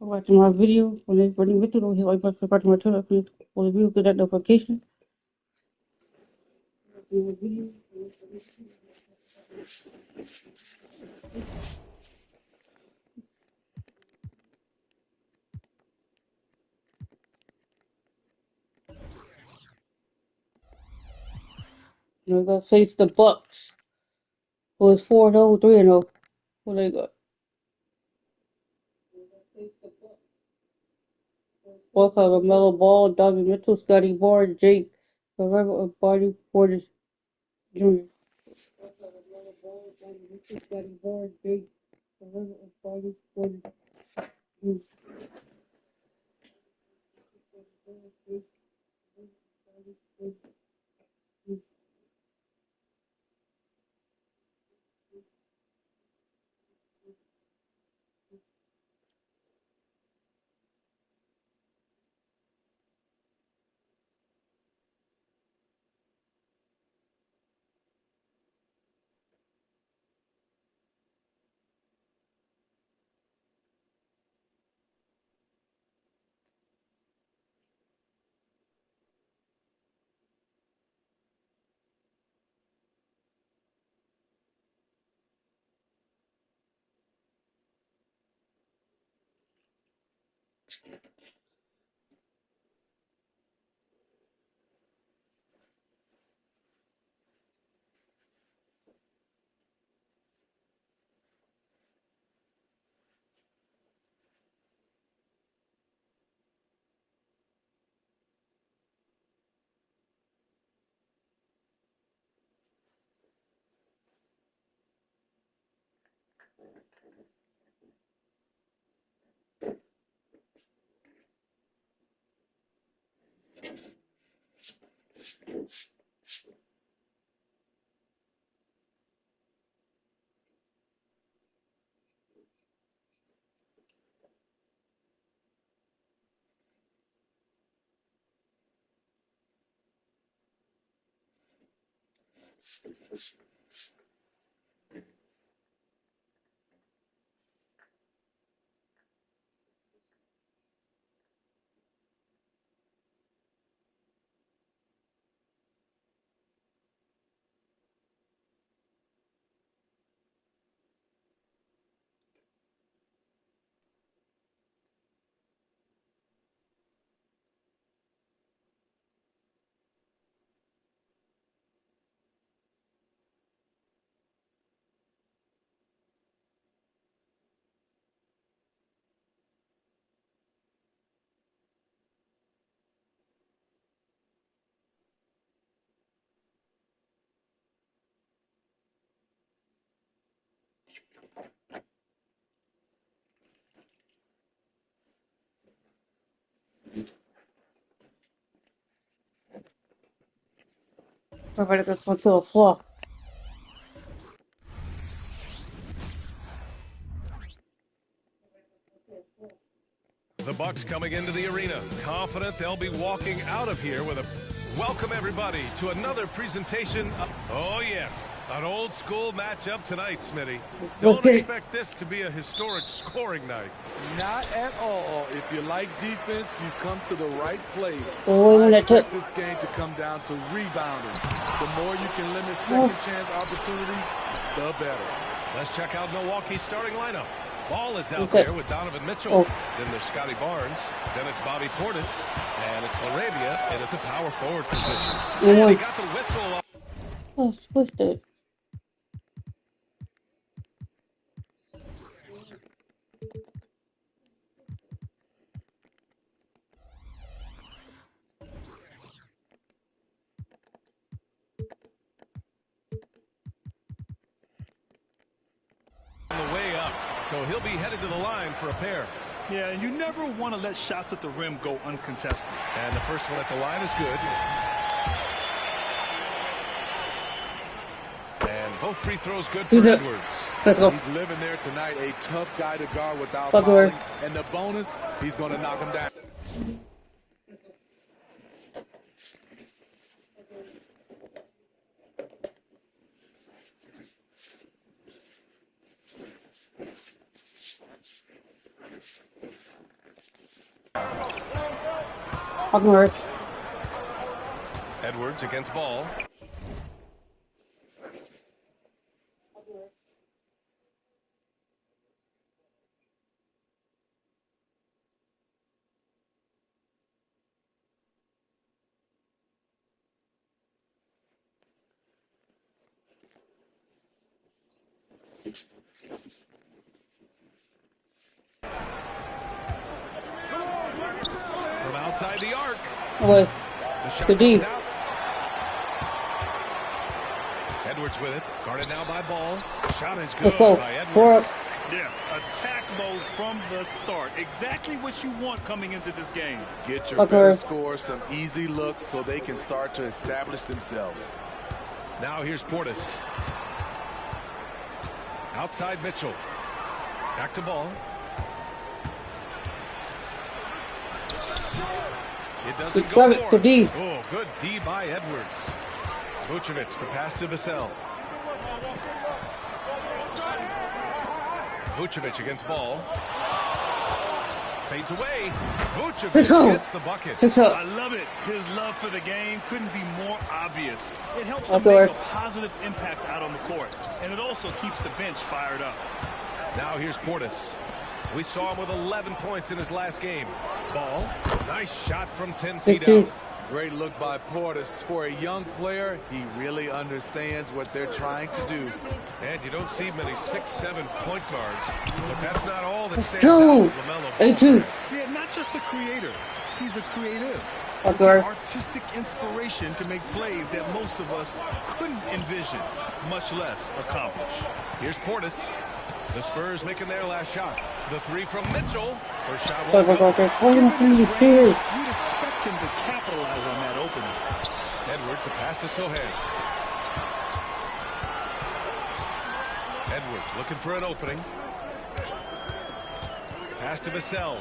watching my video. When they bring me to the like button, subscribe to my channel. For the video, get that notification. They're gonna face the Bucks. Who is 4-0, 3-0. What they got? Bucks have a Mellow Ball, Donovan Mitchell, Scotty Barnes, Jake Guerrero, and Bobby Portis Jr. Scotty Barnes, Jake Guerrero, and Bobby Portis Jr. Everybody gets one to the floor. The Bucks coming into the arena, confident they'll be walking out of here with a... Welcome, everybody, to another presentation of... Oh, yes, an old-school matchup tonight, Smitty. Don't expect this to be a historic scoring night. Not at all. If you like defense, you come to the right place. Oh, I expect this game to come down to rebounding. The more you can limit second-chance opportunities, the better. Let's check out Milwaukee's starting lineup. Ball is out there with Donovan Mitchell. Then there's Scotty Barnes. Then it's Bobby Portis. And it's Laravia in at the power forward position. And he got the whistle. Oh, twisted. On the way up, so he'll be headed to the line for a pair. Yeah, and you never want to let shots at the rim go uncontested. And the first one at the line is good. And both free throws good for Edwards. He's living there tonight, a tough guy to guard without fouling. And the bonus, he's going to knock him down. Hogwarts. Edwards against ball. From outside the arc. Away. The shot Good goes D. out. Edwards with it. Guarded now by ball. Shot is good Let's go. by Edwards. 4 up. Yeah, attack mode from the start. Exactly what you want coming into this game. Get your better score, some easy looks so they can start to establish themselves. Now here's Portis. Outside Mitchell. Back to ball. It doesn't go for Good D. it. Oh, good D by Edwards. Vucevic, the pass to Vassell. Vucevic against ball. Fades away. Vucevic Let's go. gets the bucket. 6 up. I love it. His love for the game couldn't be more obvious. It helps Up him make there. a positive impact out on the court, and it also keeps the bench fired up. Now here's Portis. We saw him with 11 points in his last game. Ball. Nice shot from 10 feet 16. out. Great look by Portis. For a young player, he really understands what they're trying to do. And you don't see many 6'7" point guards, but that's not all that Let's stands out go. with LaMelo Ball. 8-2. Yeah, not just a creator. He's a creative. Hogwarts. Artistic inspiration to make plays that most of us couldn't envision, much less accomplish. Here's Portis. The Spurs making their last shot. The three from Mitchell. First shot Go, won't go, go. go, go. Oh, Given I'm his serious. range, you'd expect him to capitalize on that opening. Edwards, the pass to Sohan. Edwards looking for an opening. Pass to Vassell.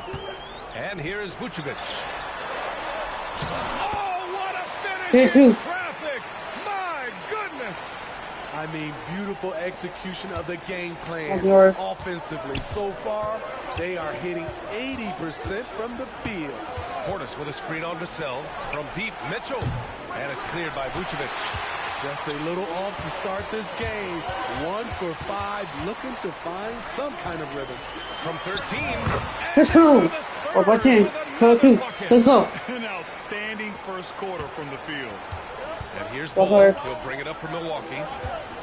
And here's Vucevic. Oh, what a finish in traffic! My goodness! I mean, beautiful execution of the game plan Hogwarts. offensively. So far, they are hitting 80% from the field. Portis with a screen on Vassell. From deep, Mitchell. And it's cleared by Vucevic. Just a little off to start this game. 1 for 5, looking to find some kind of rhythm. From 13. Let's go. Oh, by 10. 12-2. Let's go. An outstanding first quarter from the field. And here's Go Ball. for it. He'll bring it up for Milwaukee.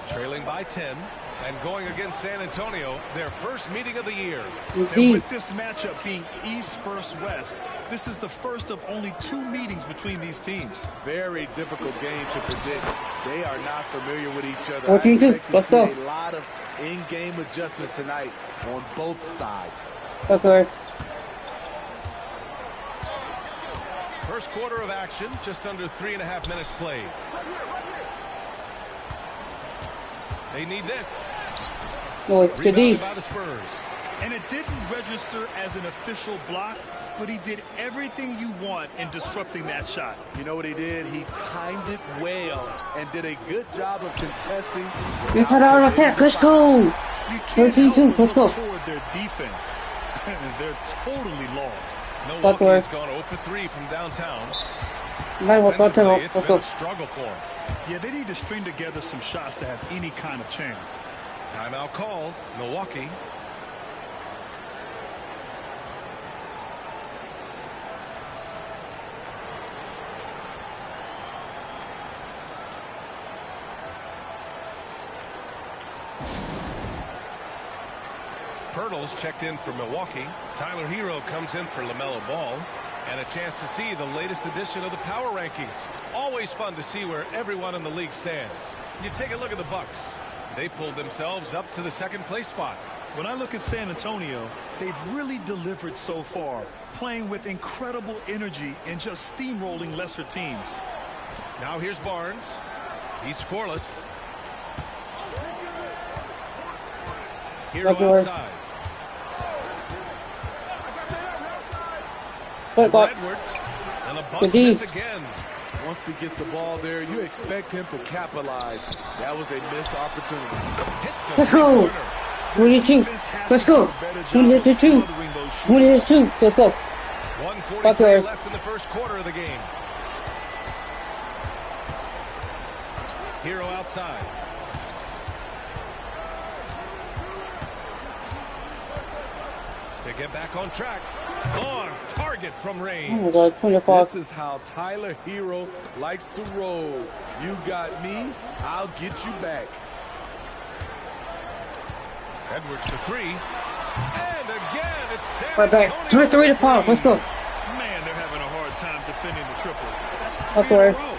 Trailing by 10. And going against San Antonio, their first meeting of the year. And Indeed. with this matchup being East versus West, this is the first of only 2 meetings between these teams. Very difficult game to predict. They are not familiar with each other. 14-2. I expect to Let's see go. a lot of in-game adjustments tonight on both sides. Hogwarts. First quarter of action, just under 3.5 minutes played. They need this. No, it's good Rebounded D. by the Spurs. And it didn't register as an official block, but he did everything you want in disrupting that shot. You know what he did? He timed it well and did a good job of contesting. Let's head out attack. Let's go. You can't 13-2. help but Let's go. look toward their defense. They're totally lost. Milwaukee's gone 0 for 3 from downtown. Offensively, It's let's been go. a struggle for them. Yeah, they need to string together some shots to have any kind of chance. Timeout call, Milwaukee. Pirtle's checked in for Milwaukee. Tyler Hero comes in for LaMelo Ball. And a chance to see the latest edition of the power rankings. Always fun to see where everyone in the league stands. You take a look at the Bucks. They pulled themselves up to the second place spot. When I look at San Antonio, they've really delivered so far, playing with incredible energy and just steamrolling lesser teams. Now here's Barnes. He's scoreless. Hero outside. But Edwards. And a Good bunch D. miss again. Once he gets the ball there, you expect him to capitalize. That was a missed opportunity. Hits a Let's go. three-pointer. 22. Let's go. 22. 22. Let's go. 1:43 left in the first quarter of the game. Hero outside. To get back on track. On target from range. Oh my God, 25. This is how Tyler Hero likes to roll. You got me, I'll get you back. Edwards for three. And again, it's San Right back. Antonio 3 to 5. Let's go. Man, they're having a hard time defending the triple. That's Up 3 in there. a row.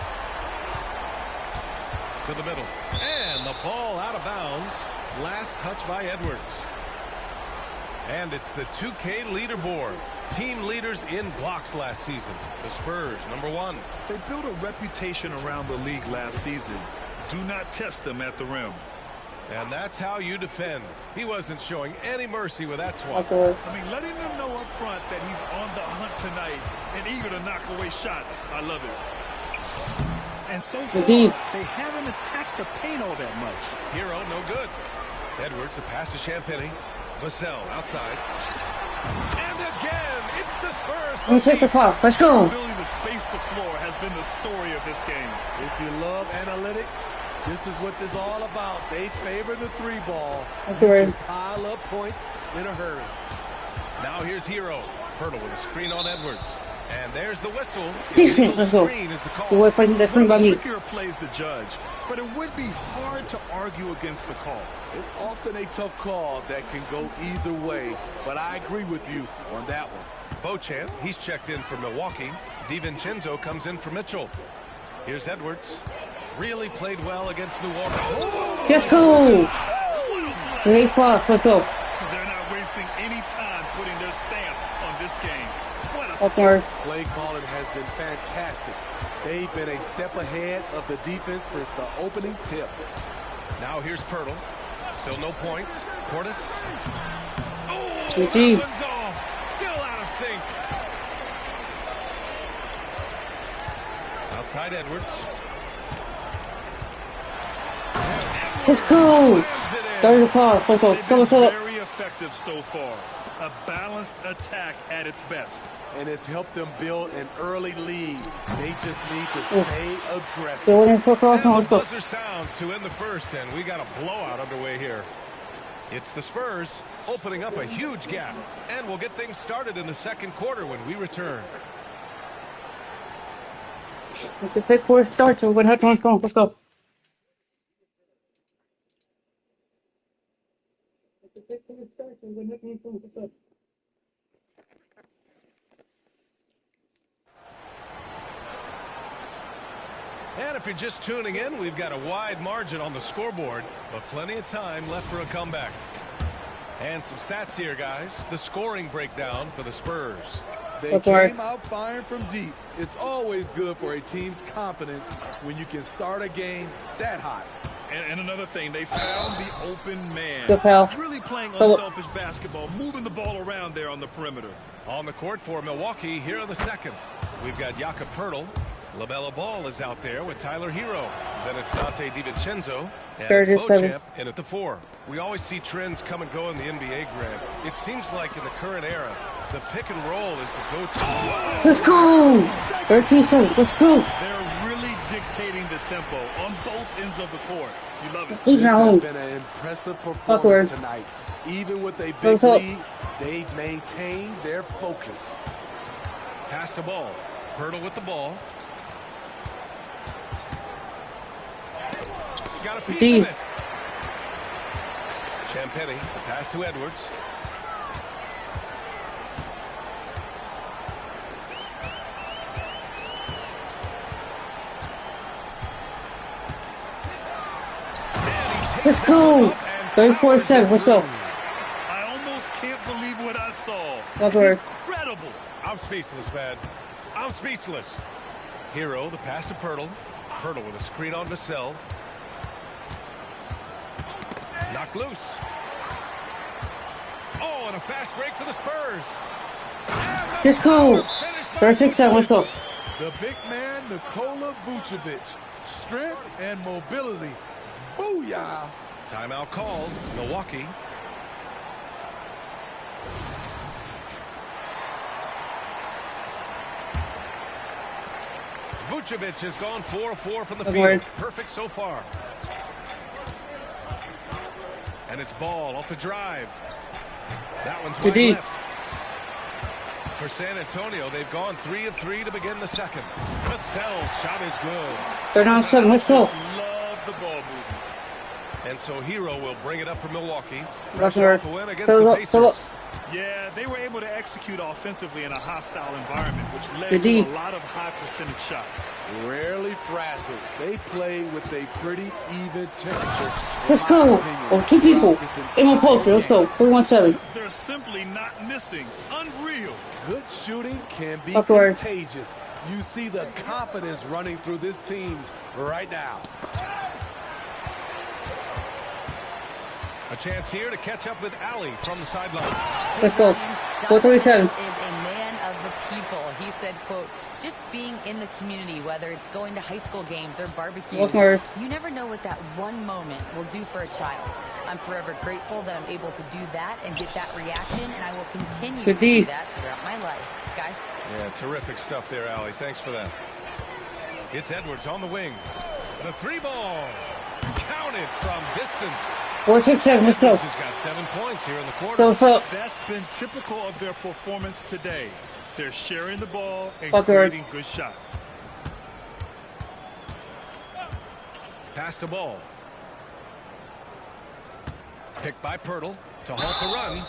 to the middle. And the ball out of bounds. Last touch by Edwards. And it's the 2K leaderboard. Team leaders in blocks last season. The Spurs, #1. They built a reputation around the league last season. Do not test them at the rim. And that's how you defend. He wasn't showing any mercy with that swat. Okay. I mean, letting them know up front that he's on the hunt tonight and eager to knock away shots. I love it. And so far, Indeed. they haven't attacked the paint all that much. Hero, no good. Edwards, a pass to Champagny. Vassell outside. And again, it's the Spurs. Let's take the foul. Let's go. The ability to space the floor has been the story of this game. If you love analytics, this is what this is all about. They favor the three ball. Okay. You can pile up points in a hurry. Now here's Hero. Hurdle with a screen on Edwards. And there's the whistle. Defense, let's go. Screen is the call. You wait for that screen by me. Trickier plays to judge, but it would be hard to argue against the call. It's often a tough call that can go either way, but I agree with you on that one. Beauchamp, he's checked in for Milwaukee. DiVincenzo comes in for Mitchell. Here's Edwards. Really played well against New Orleans. Let's go. 8-5. Let's go. They're not wasting any time putting their stamp on this game. What a Up there. Play calling has been fantastic. They've been a step ahead of the defense since the opening tip. Now here's Pirtle. Still no points. Portis. Oh, Indeed. that one's off. Still out of sync. Outside Edwards. Let's go. 35. Let's go. They've Fill been us up. very effective so far. A balanced attack at its best. And it's helped them build an early lead. They just need to stay aggressive. Still waiting for cross. And Let's the go. buzzer sounds to end the first, and we got a blowout underway here. It's the Spurs opening up a huge gap, and we'll get things started in the second quarter when we return. The second quarter starts. We're going to have to go. Let's go. And if you're just tuning in, we've got a wide margin on the scoreboard, but plenty of time left for a comeback. And some stats here, guys. The scoring breakdown for the Spurs. They came out firing from deep. It's always good for a team's confidence when you can start a game that hot. And another thing, they found the open man. Good foul. Really playing unselfish basketball, moving the ball around there on the perimeter. On the court for Milwaukee here in the second. We've got Jakob Poeltl. LaMelo Ball is out there with Tyler Hero. Then it's Dante DiVincenzo. And it's 37. Beauchamp in at the 4. We always see trends come and go in the NBA, Grant. It seems like in the current era, the pick and roll is the go-to. Let's go. 13-7. Let's go. They're really dictating the tempo on both ends of the court. You love it. He's This not has home. been an impressive Awkward. performance tonight. Even with a big Goes up. lead, they've maintained their focus. Pass to Ball. Poeltl with the ball. Got a piece Deep. of it. Champagny, the pass to Edwards. Let's go. 34-7. Let's go. I almost can't believe what I saw. That's right. Incredible. I'm speechless, man. I'm speechless. Hero, the pass to Poeltl. Poeltl with a screen on Vassell. Knocked loose. Oh, and a fast break for the Spurs. Let's go. 36-7. Let's go. The big man, Nikola Vucevic. Strength and mobility. Booyah. Timeout called. Milwaukee. Vucevic has gone 4-4 from the Good field. word. Perfect so far. And it's Ball off the drive. That one's Good right D. left. For San Antonio, they've gone 3 of 3 to begin the second. Vassell's shot is good. They're down 7. Let's go. Love the ball movement. And so Hero will bring it up for Milwaukee. That's Fresh right. off a win against Fill the up, fill up. Pacers. Yeah, they were able to execute offensively in a hostile environment, which led Good to D. a lot of high percentage shots. Rarely frazzled. They play with a pretty even temperature. Let's go. Oh, 2 people. In my poster. Let's go. 3-1-7. They're simply not missing. Unreal. Good shooting can be Upward. contagious. You see the confidence running through this team right now. A chance here to catch up with Allie from the sideline. Let's go. 4-3-7. Is a man of the people. He said, quote, just being in the community, whether it's going to high school games or barbecues, Upward. you never know what that one moment will do for a child. I'm forever grateful that I'm able to do that and get that reaction, and I will continue Good to D. do that throughout my life. Guys, Yeah, terrific stuff there, Allie. Thanks for that. It's Edwards on the wing. The 3-ball. Counted from distance. 4-6-7. Let's go. Edwards has got 7 points here in the quarter. So, That's been typical of their performance today. They're sharing the ball and Upward. creating good shots. Pass the ball. Picked by Pirtle to halt the run.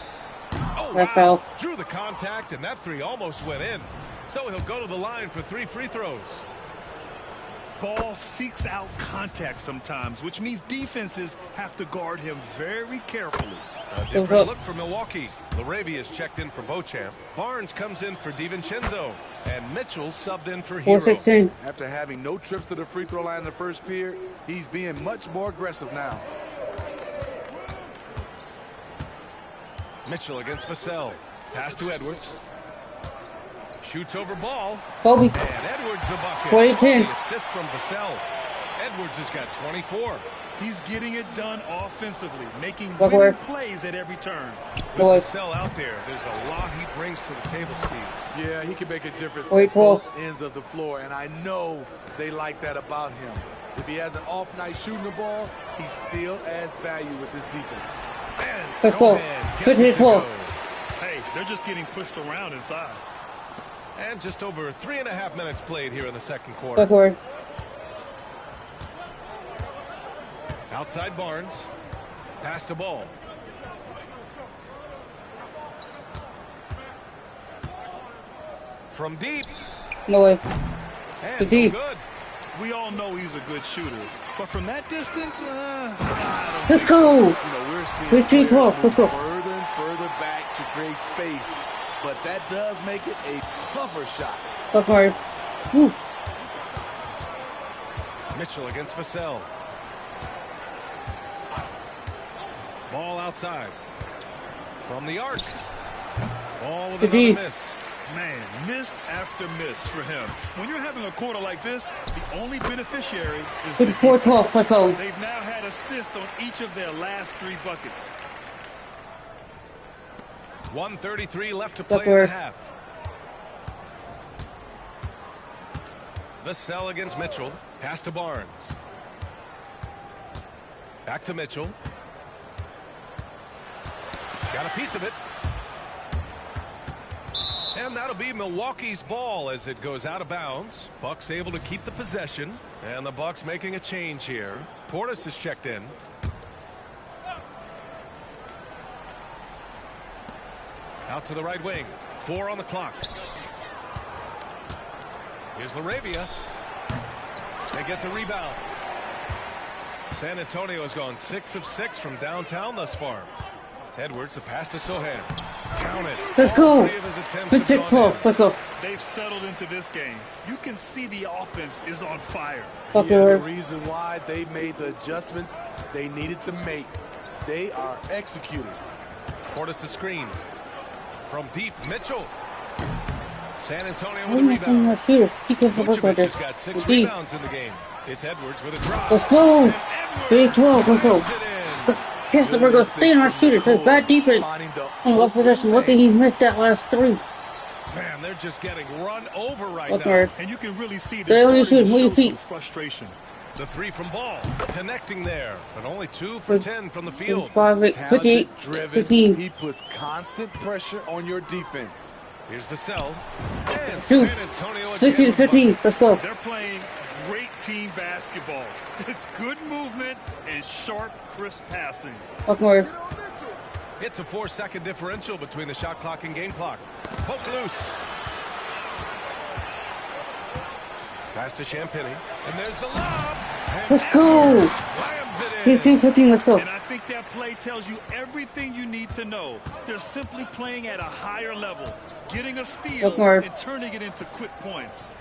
Oh, That wow. foul. Drew the contact, and that 3 almost went in. So he'll go to the line for 3 free throws. Ball seeks out contact sometimes, which means defenses have to guard him very carefully. A different look for Milwaukee. Larabia's checked in for Beauchamp. Barnes comes in for DiVincenzo. And Mitchell subbed in for Hero. 4-16. After having no trips to the free throw line in the first period, he's being much more aggressive now. Mitchell against Vassell. Pass to Edwards. Shoots over Ball. Kobe. And Edwards the bucket. 20-10. The assist from Vassell. Edwards has got 24. He's getting it done offensively, making Go for winning it. plays at every turn. With Boys. Vassell out there, there's a lot he brings to the table, Steve. Yeah, he can make a difference Wait, at both 12. ends of the floor, and I know they like that about him. If he has an off night shooting the ball, he still adds value with his defense. And Let's go. Sohan gets 15-12. it to go. Hey, they're just getting pushed around inside. And just over 3.5 minutes played here in the second quarter. Backward. Outside Barnes. Pass the ball. From deep. No way. And Deep. no good. We all know he's a good shooter, but from that distance, Let's go. You know, we're seeing 15-12. players Let's go. move further and further back to create space, but that does make it a tougher shot. Backward. Woo. Mitchell against Vassell. Ball outside. From the arc. Ball with Good another D. miss. man, miss after miss for him. When you're having a quarter like this, the only beneficiary is the 54-12. Let's go. They've now had assists on each of their last 3 buckets. 1:33 left to play in Backward. the half. Vassell against Mitchell. Pass to Barnes. Back to Mitchell. Got a piece of it. And that'll be Milwaukee's ball as it goes out of bounds. Bucks able to keep the possession. And the Bucks making a change here. Portis is checked in. Out to the right wing. 4 on the clock. Here's Larabia. They get the rebound. San Antonio has gone 6 of 6 from downtown thus far. Edwards, the pass to Sohan. Count it. Let's All go. 3 of his attempts Good have gone 6-12. in. Let's go. They've settled into this game. You can see the offense is on fire. Yeah, the Backward. reason why they made the adjustments they needed to make. They are executing. Portis a screen. From deep, Mitchell. San Antonio I'm with a not going rebound. to see this. He can work with Vucevic this. has got 6 Deep. rebounds in the game. It's Edwards with a drive. Let's go. And Edwards 3-12. Let's go. slams it in. Yes, we're going to stay on our shooter. There's bad defense. Finding the On left possession. What did he miss that last 3? Man, they're just getting run over right That's now. hard. And you can really see They they're only starting shoot to show move feet. some frustration. The three from ball, connecting there, but only 2 for 10 from the field. 5, 8, 58, Talented, driven. 15. He puts constant pressure on your defense. Here's Vassell. And Shoot. San Antonio 16 again. 15. Let's go. They're playing great team basketball. It's good movement and sharp, crisp passing. Sophomore. It's a 4-second differential between the shot clock and game clock. Poke loose. Pass to Champagny. And there's the lob. And Let's go. Edwards slams it in. 16 15. Let's go. And I think that play tells you everything you need to know. They're simply playing at a higher level, getting a steal Look, Mark. and turning it into quick points.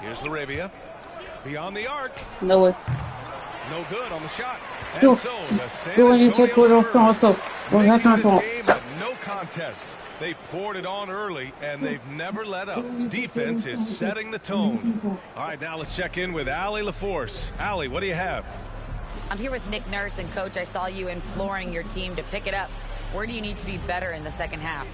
Here's Laravia. Beyond the arc. No way. No good on the shot. And Go. so the San Go in, you Antonio check what else. Let's go. Spurs We're not making going this to game a no contest. They poured it on early, and they've never let up. Defense is setting the tone. All right, now let's check in with Allie LaForce. Allie, what do you have? I'm here with Nick Nurse, and Coach, I saw you imploring your team to pick it up. Where do you need to be better in the second half?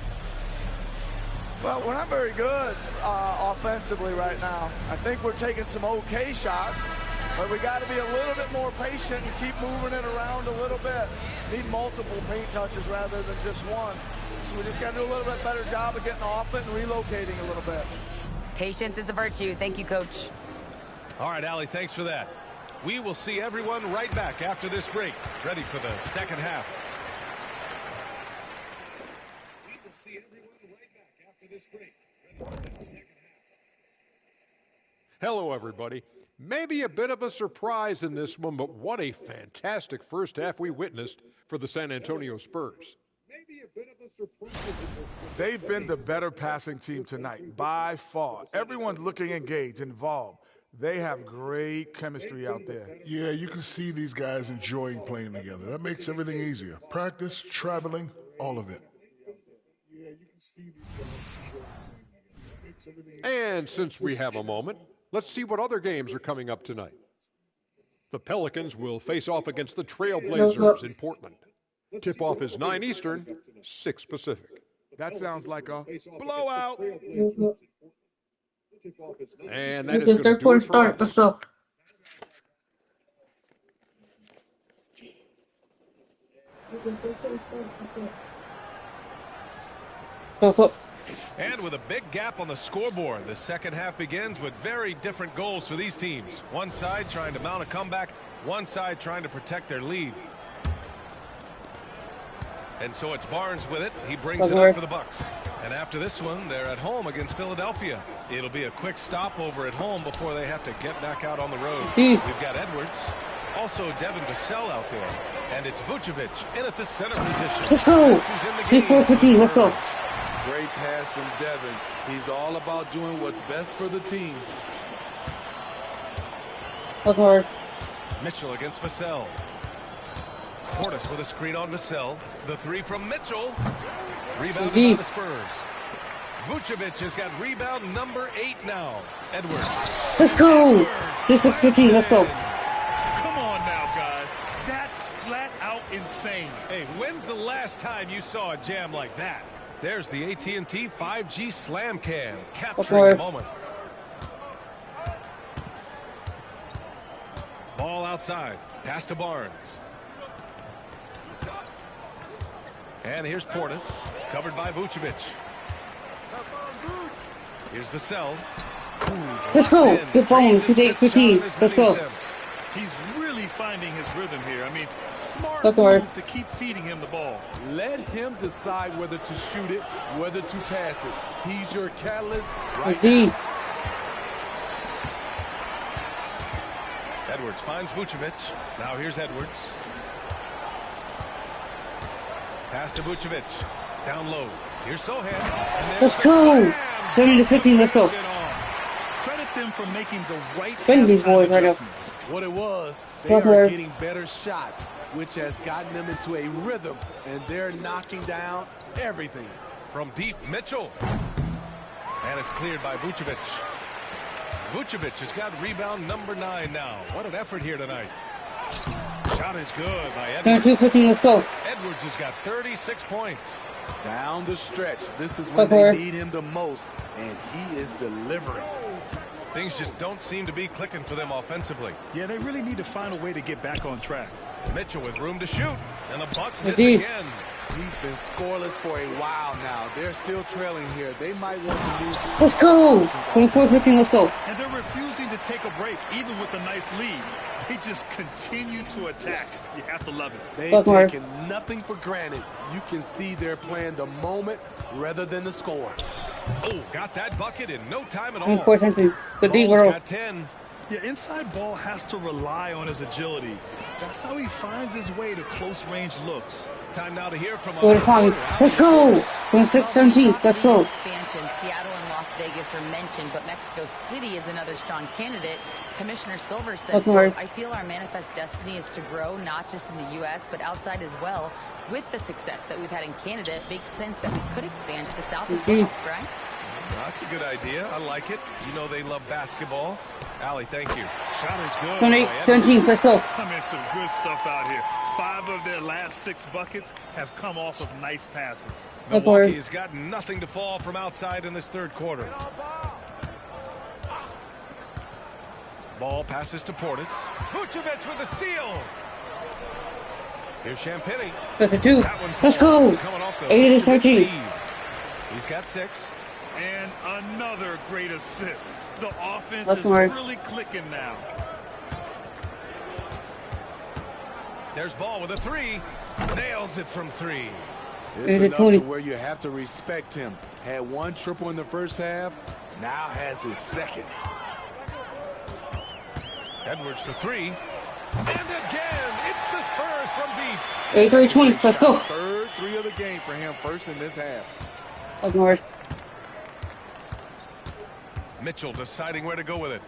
Well, we're not very good offensively right now. I think we're taking some okay shots, but we got to be a little bit more patient and keep moving it around a little bit. Need multiple paint touches rather than just one. So we just got to do a little bit better job of getting off it and relocating a little bit. Patience is a virtue. Thank you, Coach. All right, Allie, thanks for that. We will see everyone right back after this break. Ready for the second half. We will see everyone right back after this break. Ready for the second half. Hello, everybody. Maybe a bit of a surprise in this one, but what a fantastic first half we witnessed for the San Antonio Spurs. Maybe a bit of a surprise in this one. They've been the better passing team tonight, by far. Everyone's looking engaged, involved. They have great chemistry out there. Yeah, you can see these guys enjoying playing together. That makes everything easier. Practice, traveling, all of it. Yeah, you can see these guys enjoying playing together. That makes everything easier. And since we have a moment, let's see what other games are coming up tonight. The Pelicans will face off against the Trailblazers in Portland. Tip-off is 9 Eastern, 6 Pacific. That sounds like a blowout. And that is going to Third do quarter it for start. Let's us. Go. Go. And with a big gap on the scoreboard, the second half begins with very different goals for these teams. One side trying to mount a comeback, one side trying to protect their lead. And so it's Barnes with it. He brings it up for the Bucks. And after this one, they're at home against Philadelphia. It'll be a quick stopover at home before they have to get back out on the road. We've got Edwards, also Devin Vassell out there. And it's Vucevic in at the center position. Let's go. 3-4-15. Let's go. Great pass from Devin. He's all about doing what's best for the team. Look hard. Mitchell against Vassell. Portis with a screen on Vassell. The three from Mitchell. Rebounded by the Spurs. Vucevic has got rebound number 8 now. Edwards. Let's go. 6-6-15. Let's go. Come on now, guys. That's flat out insane. Hey, when's the last time you saw a jam like that? There's the AT&T 5G Slam Cam capturing the moment. Ball outside. Pass to Barnes. And here's Portis, covered by Vucevic. Here's Vassell. Let's go. Good Bones. 6-8-15. Let's go. He's really finding his rhythm here. I mean, smart Look move hard. to keep feeding him the ball. Let him decide whether to shoot it, whether to pass it. He's your catalyst right D. now. Edwards finds Vucevic. Now here's Edwards. Pass to Vucevic. Down low. Here's Sohan. Let's go. 7-15. Let's go. Credit them for making the right Bring these boys halftime right up. adjustments. What it was, they Look are where- getting better shots, which has gotten them into a rhythm, and they're knocking down everything. From deep, Mitchell. And it's cleared by Vucevic. Vucevic has got rebound number 9 now. What an effort here tonight. Shot is good by Edwards. 7-2-15. Let's go. Edwards has got 36 points. Down the stretch, this is when they need him the most, and he is delivering. Things just don't seem to be clicking for them offensively. Yeah, they really need to find a way to get back on track. Mitchell with room to shoot, and the Bucks miss again. He's been scoreless for a while now. They're still trailing here. They might want to move. Let's go. 24-15, let's go. And they're refusing to take a break, even with a nice lead. They just continue to attack. You have to love it. They've taken nothing for granted. You can see they're playing the moment rather than the score. Oh, got that bucket in no time at all. Unfortunately, the D Ball's got 10. Yeah, inside ball has to rely on his agility. That's how he finds his way to close-range looks. Time now to hear from let's go. 26-17, let's go. Expansion. Seattle and Las Vegas are mentioned, but Mexico City is another strong candidate. Commissioner Silver said, quote, I feel our manifest destiny is to grow not just in the U.S., but outside as well. With the success that we've had in Canada, it makes sense that we could expand to the South as well, right? That's a good idea. I like it. You know they love basketball. Allie, thank you. Shot is good. 28-17, let's go. I mean, some good stuff out here. 5 of their last 6 buckets have come off of nice passes. Milwaukee's got nothing to fall from outside in this third quarter. Ball passes to Portis. Vucevic with a steal. Here's Champagnie. That's a 2. Let's go. 8-13. He's got 6. And another great assist. The offense is really clicking now. There's Ball with a 3. Nails it from 3. It's enough to where you have to respect him. Had 1 triple in the first half. Now has his second. Edwards for 3. And again, it's the Spurs from deep. 8-20, let's go. Third 3 of the game for him, first in this half. Ignore. Mitchell deciding where to go with it.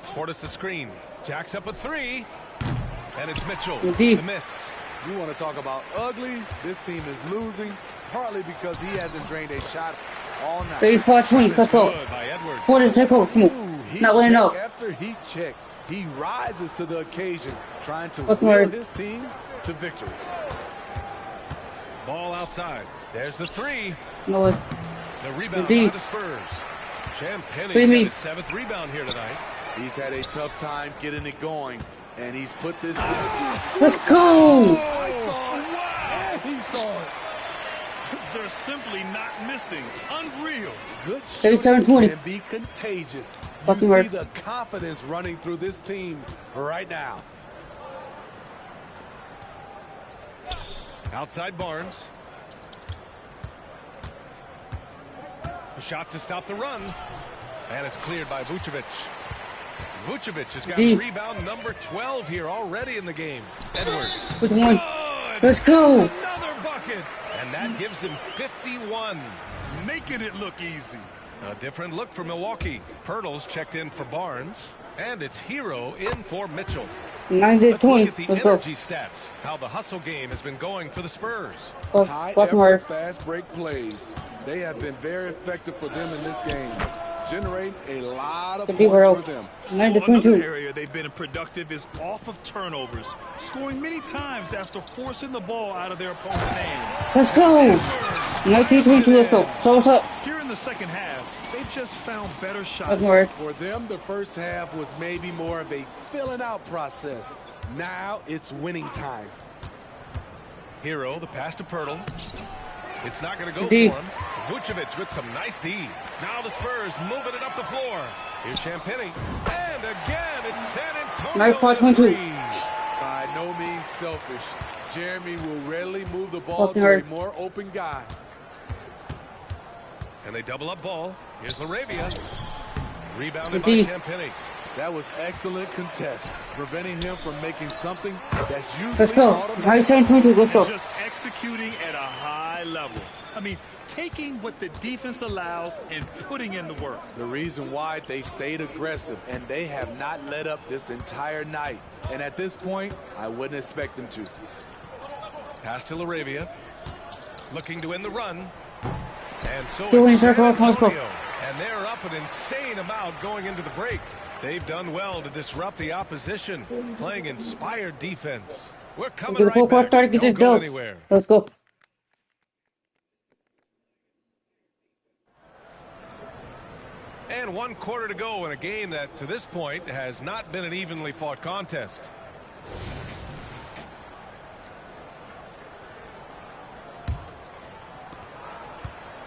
Portis the screen. Jacks up a 3. And it's Mitchell. The miss. You want to talk about ugly? This team is losing, partly because he hasn't drained a shot all night. 34-20, let's go. Portis, take over. Come on. Not laying up. After heat check, he rises to the occasion, trying to will his team to victory. Ball outside. There's the 3. No. The rebound by the Spurs. Champagnie's got his 7th rebound here tonight. He's had a tough time getting it going, and he's put this. Let's go! Wow. He saw it. They're simply not missing. Unreal. Good shooting can be contagious. You see the confidence running through this team right now. Outside Barnes. A shot to stop the run. And it's cleared by Vucevic. Vucevic has got rebound number 12 here already in the game. Edwards. With 1. Let's go. Another bucket. And that gives him 51. Making it look easy. A different look for Milwaukee. Pirtle's checked in for Barnes. And it's Hero in for Mitchell. 9-20. Let's look at the energy stats. How the hustle game has been going for the Spurs. High effort, fast break plays. They have been very effective for them in this game. Generate a lot of points for them. Another area they've been productive is off of turnovers, scoring many times after forcing the ball out of their opponent's hands. Let's go. 19-22, let's go. So what's up? Here in the second half, they've just found better shots. For them, the first half was maybe more of a filling out process. Now it's winning time. Hero, the pass to Pirtle. It's not going to go for him. Vucevic with some nice D. Now the Spurs moving it up the floor. Here's Champagnie. And again, it's San Antonio. By no means selfish. Jeremy will rarely move the ball to a more open guy. And they double up Ball. Here's Laravia. Rebounded by Champagnie. That was excellent contest, preventing him from making something that's usually let's go. Let's go. Just executing at a high level. I mean, taking what the defense allows and putting in the work. The reason why they've stayed aggressive, and they have not let up this entire night. And at this point, I wouldn't expect them to. Pass to Laravia. Looking to win the run. And so it's San Antonio. And they're up an insane amount going into the break. They've done well to disrupt the opposition, playing inspired defense. We're coming right back. Don't go anywhere. Let's go. And 1 quarter to go in a game that, to this point, has not been an evenly fought contest.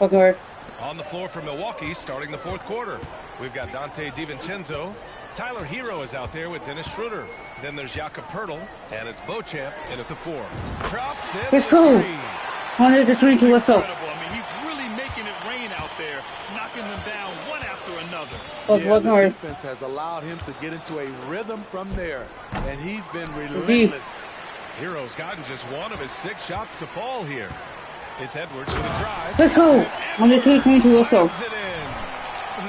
Okay. On the floor for Milwaukee, starting the 4th quarter. We've got Dante DiVincenzo. Tyler Hero is out there with Dennis Schroeder. Then there's Jakob Poeltl, and it's Beauchamp in at the 4. Drops it. Let's go. 122. Let's go. I mean, he's really making it rain out there, knocking them down one after another. The defense has allowed him to get into a rhythm from there, and he's been relentless. Hero's gotten just 1 of his 6 shots to fall here. It's Edwards with a drive. Let's go. 122. Let's go.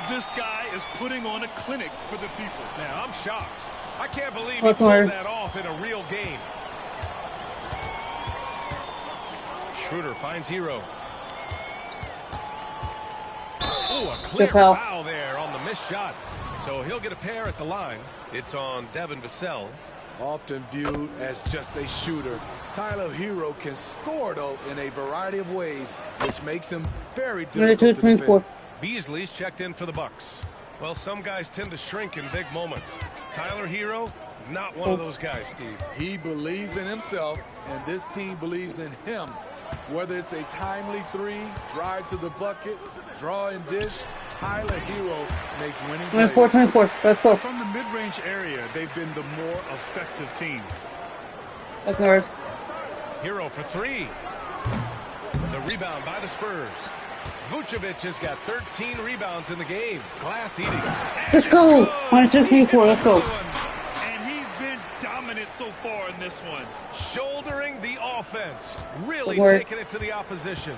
This guy is putting on a clinic for the people. Now, I'm shocked. I can't believe he pulled that off in a real game. Schroeder finds Hero. Oh, a clear foul there on the missed shot. So he'll get a pair at the line. It's on Devin Vassell. Often viewed as just a shooter, Tyler Hero can score, though, in a variety of ways, which makes him very difficult to defend. Beasley's checked in for the Bucks. Well, some guys tend to shrink in big moments. Tyler Hero, not one of those guys, Steve. He believes in himself, and this team believes in him. Whether it's a timely 3, drive to the bucket, draw and dish, Tyler Hero makes winning plays. 24. Let's go. From the mid-range area, they've been the more effective team. Okay. Hero for 3. The rebound by the Spurs. Vucevic has got 13 rebounds in the game. Glass eating. Let's go. 164. Let's go. And he's been dominant so far in this one. Shouldering the offense. Really taking it to the opposition.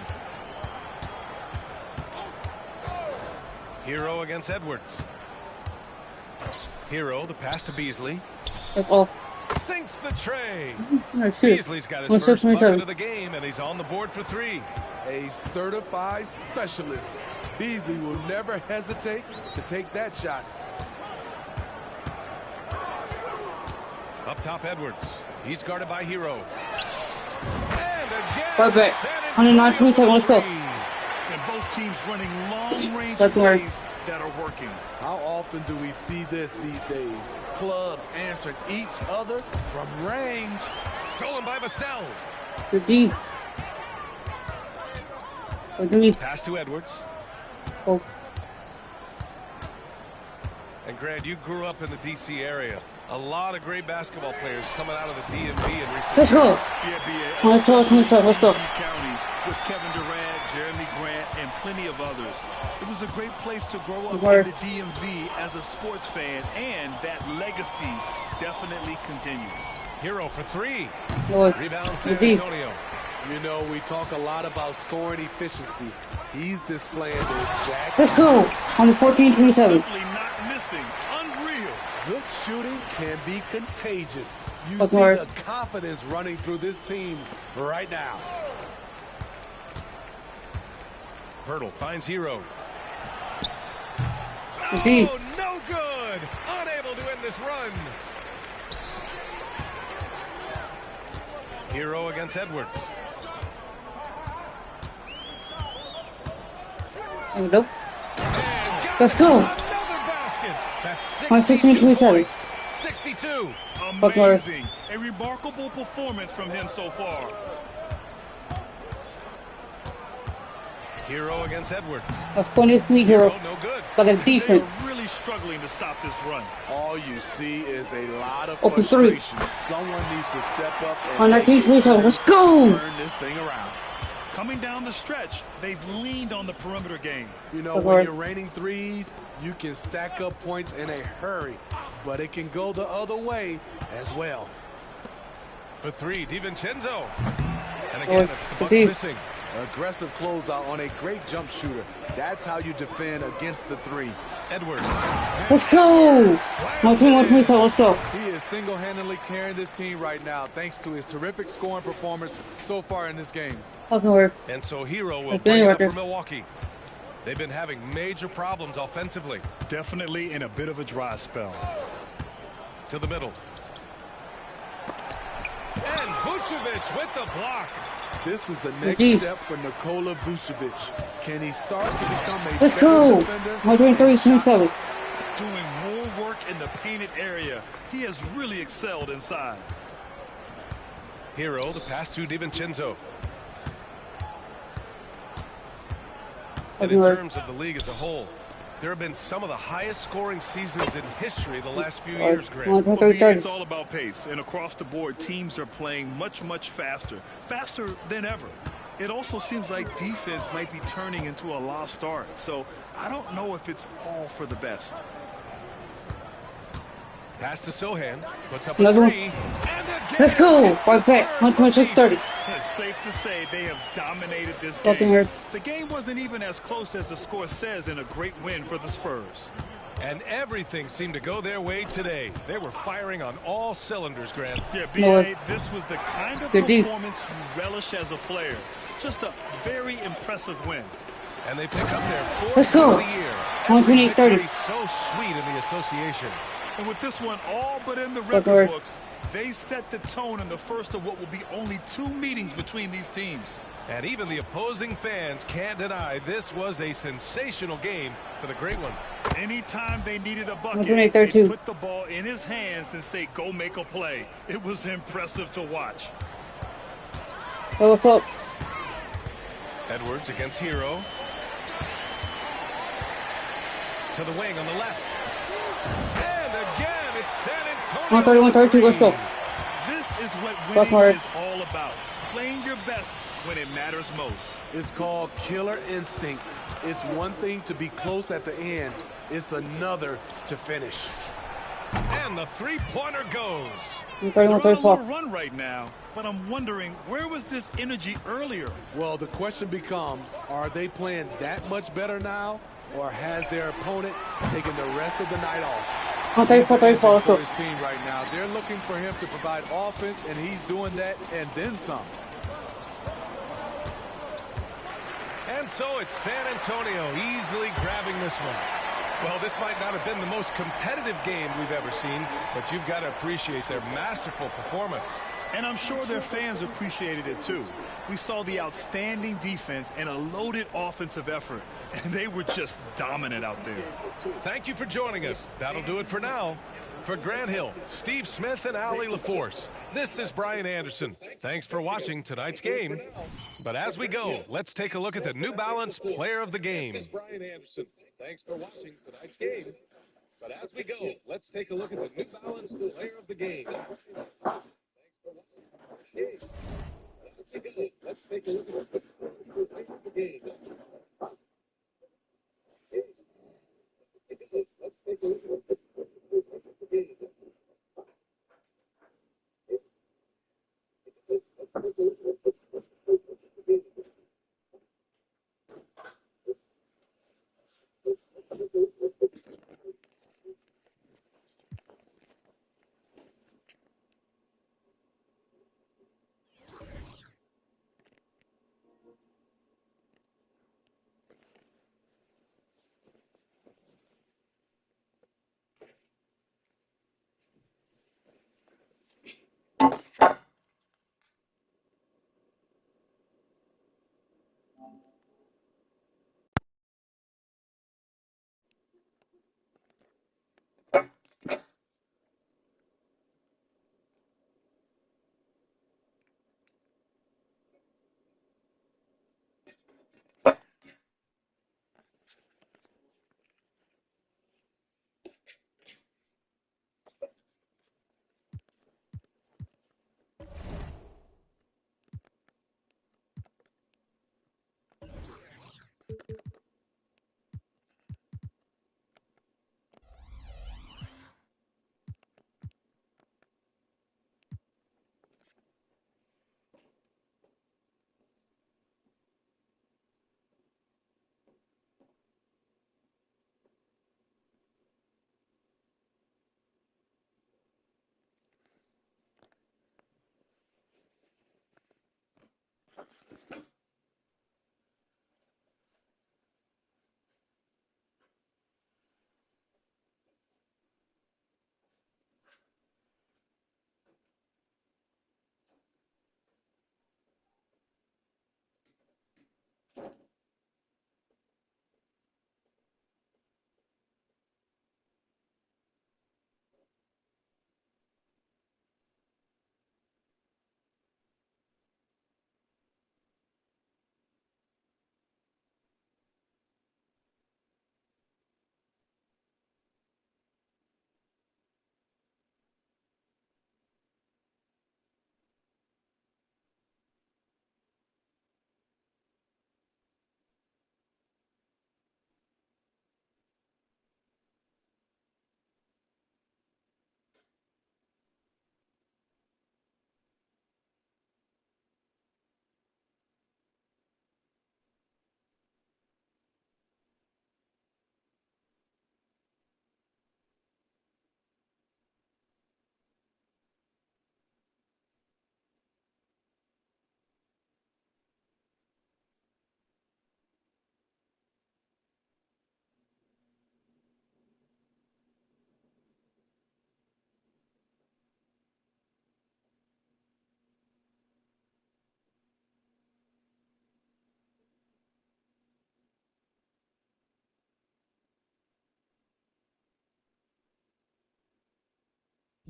Hero against Edwards. Hero, the pass to Beasley. Sinks the tray. Beasley's got his first bucket of the game, and he's on the board for 3. A certified specialist. Beasley will never hesitate to take that shot. Up top, Edwards. He's guarded by Hero. And again, perfect. 109.7. Let's go. And both teams running long-range plays that are working. How often do we see this these days? Clubs answering each other from range. Stolen by Vassell. Good D. Pass to Edwards. And Grant, you grew up in the D.C. area. A lot of great basketball players coming out of the DMV in recent years. Let's go. Let's go. County with Kevin Durant, Jeremy Grant, and plenty of others. It was a great place to grow up in the DMV as a sports fan, and that legacy definitely continues. Hero for 3. Rebound San Antonio. You know, we talk a lot about scoring efficiency. He's displaying the exact. Let's go. 114.7. Simply not missing. Unreal. Good shooting can be contagious. You see the confidence running through this team right now. Poeltl finds Hero. Oh, no good. Unable to end this run. Hero against Edwards. Nope. Let's go. Another basket. That's 16.7. 62. Amazing. A remarkable performance from him so far. Hero against Edwards. That's 23 Hero. No good. Got a defense. They're really struggling to stop this run. All you see is a lot of Open frustration. Someone needs to step up and 19.7. Let's go. turn this thing around. Coming down the stretch, they've leaned on the perimeter game. You know, when you're raining threes, you can stack up points in a hurry, but it can go the other way as well. For 3, DiVincenzo. And again, it's the Bucks missing. Aggressive closeout on a great jump shooter. That's how you defend against the 3. Edwards. Let's go. 19.7. Let's go. He is single-handedly carrying this team right now thanks to his terrific scoring performance so far in this game. And so Hero will bring it up for Milwaukee. They've been having major problems offensively. Definitely in a bit of a dry spell. To the middle. And Vucevic with the block. This is the next step for Nikola Vucevic. Can he start to become a Let's go! defender? 123-27. Doing more work in the painted area. He has really excelled inside. Hero, the pass to DiVincenzo. And in terms of the league as a whole, there have been some of the highest scoring seasons in history the last few years, Grant. Well, it's all about pace, and across the board, teams are playing much, much faster than ever. It also seems like defense might be turning into a lost art, so I don't know if it's all for the best. Pass to Sohan, puts up a three. Let's go! 126-30. It's safe to say they have dominated this game. The game wasn't even as close as the score says in a great win for the Spurs. And everything seemed to go their way today. They were firing on all cylinders, Grant. Yeah, B.A., this was the kind of performance you relish as a player. Just a very impressive win. And they pick up their fourth win of the year. 128-30. So sweet in the association. And with this one all but in the record books, they set the tone in the first of what will be only 2 meetings between these teams. And even the opposing fans can't deny this was a sensational game for the Great One. Anytime they needed a bucket, they put the ball in his hands and say, go make a play. It was impressive to watch. Oh, what's up? Edwards against Hero. To the wing on the left. And again, it's San Antonio. 131-32, let's go. This is what winning is all about. Playing your best when it matters most. It's called killer instinct. It's one thing to be close at the end. It's another to finish. And the three-pointer goes. They're on a little run right now, but I'm wondering, where was this energy earlier? Well, the question becomes, are they playing that much better now, or has their opponent taken the rest of the night off? For his team right now. They're looking for him to provide offense, and he's doing that and then some. And so it's San Antonio easily grabbing this one. Well, this might not have been the most competitive game we've ever seen, but you've got to appreciate their masterful performance. And I'm sure their fans appreciated it too. We saw the outstanding defense and a loaded offensive effort, and they were just dominant out there. Thank you for joining us. That'll do it for now. For Grant Hill, Steve Smith, and Allie LaForce, this is Brian Anderson. Thanks for watching tonight's game. But as we go, let's take a look at the New Balance Player of the Game. This is Brian Anderson. Thanks for watching tonight's game. But as we go, let's take a look at the New Balance Player of the Game. Thanks for watching tonight's game. But as we go, let's take a look at the Player of the Game. Let's take a look at the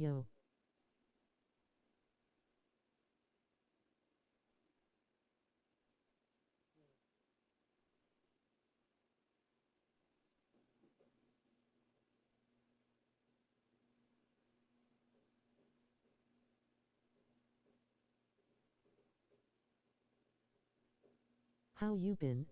Yo. How you been?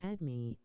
Add me.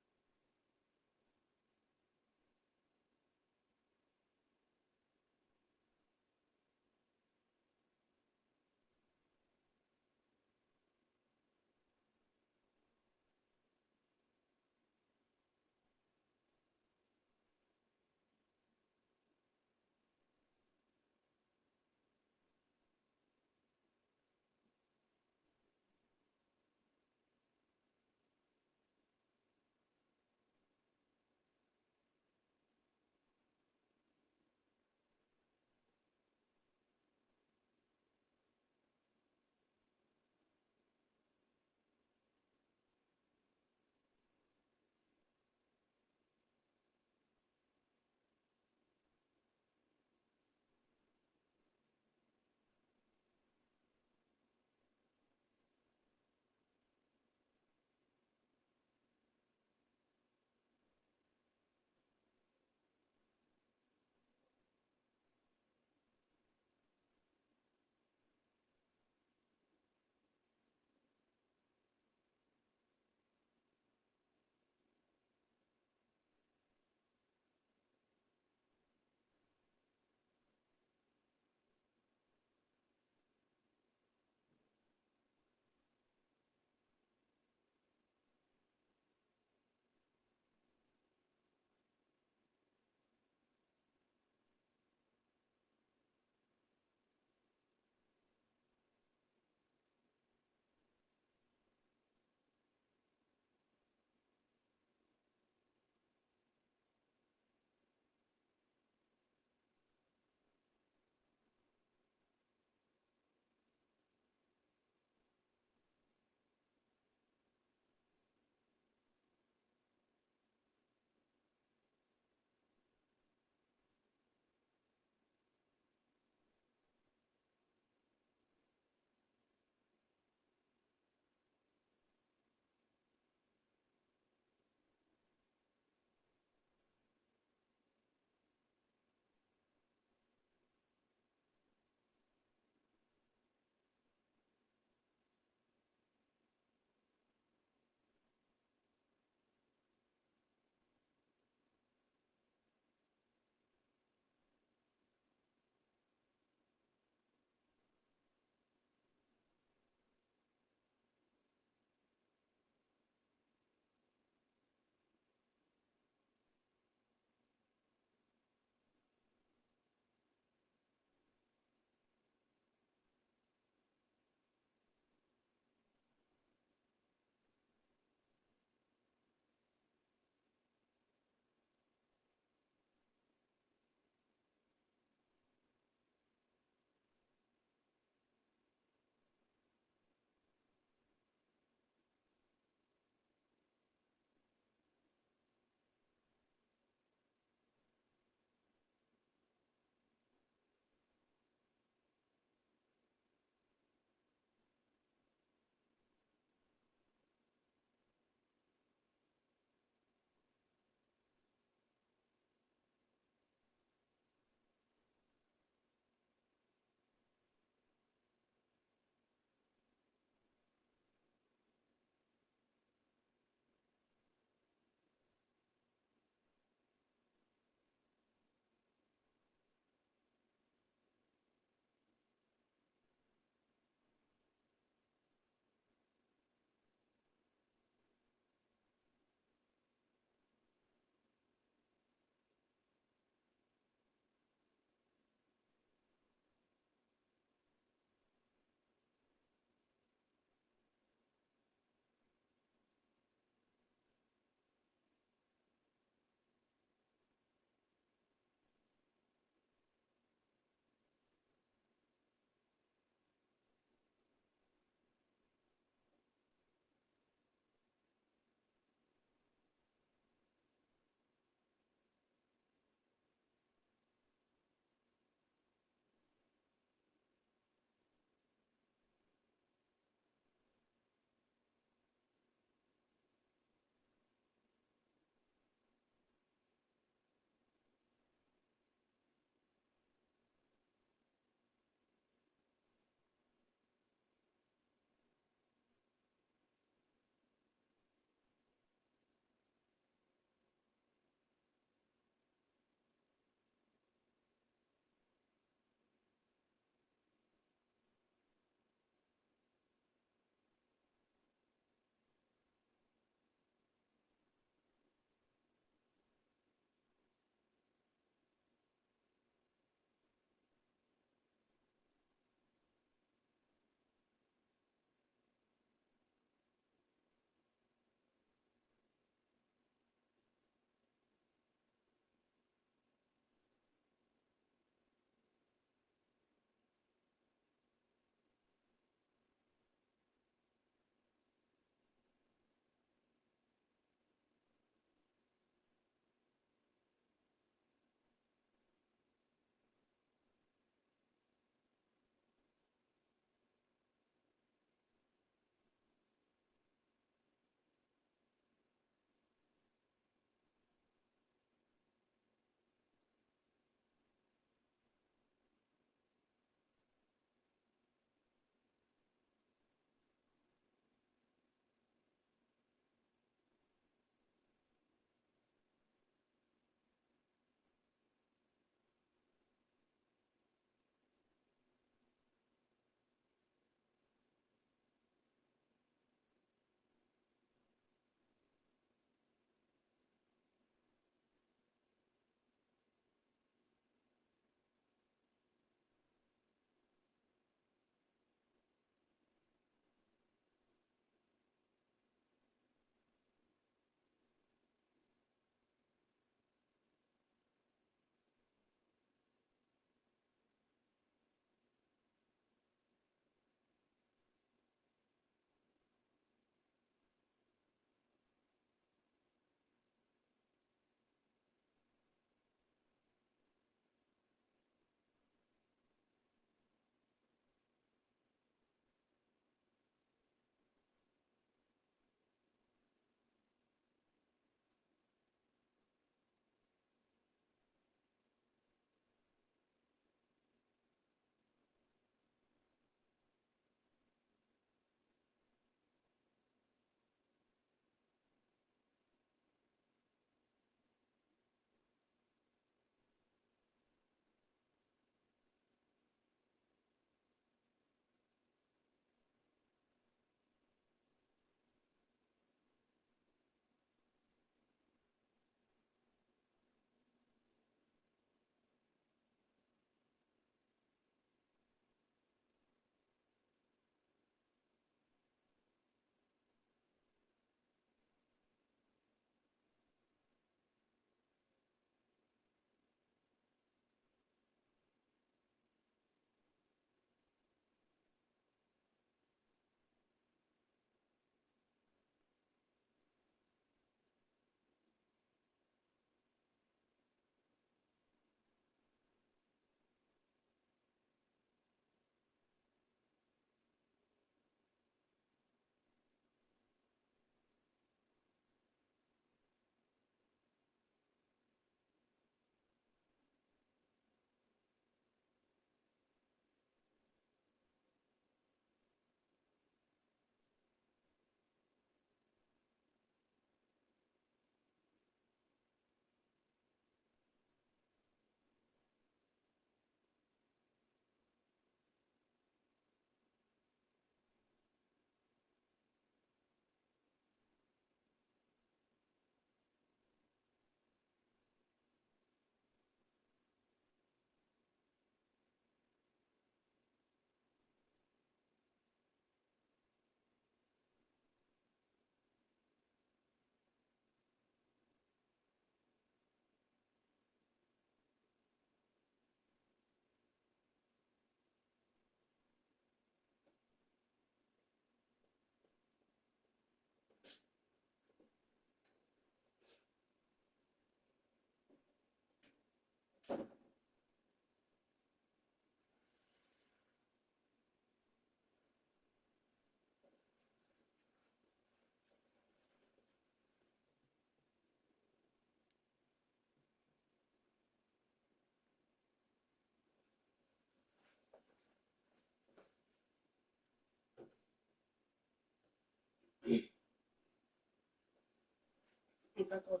So,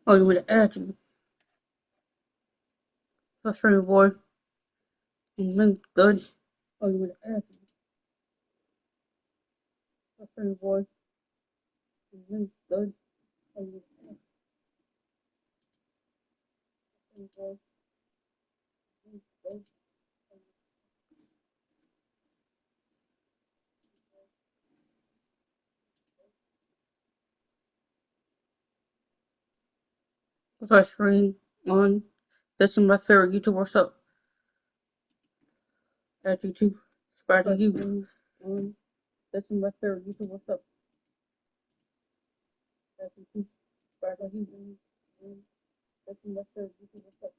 oh, you would add you. Frustrating boy. Good. Oh, you would add you. Frustrating boy. Good. Oh, you would add boy. Good. What's our screen on? This is my favorite YouTube. What's up? At YouTube. Subscribe to YouTube. This is my favorite YouTube. What's up? At YouTube. Subscribe to YouTube. This is my favorite YouTube. What's up?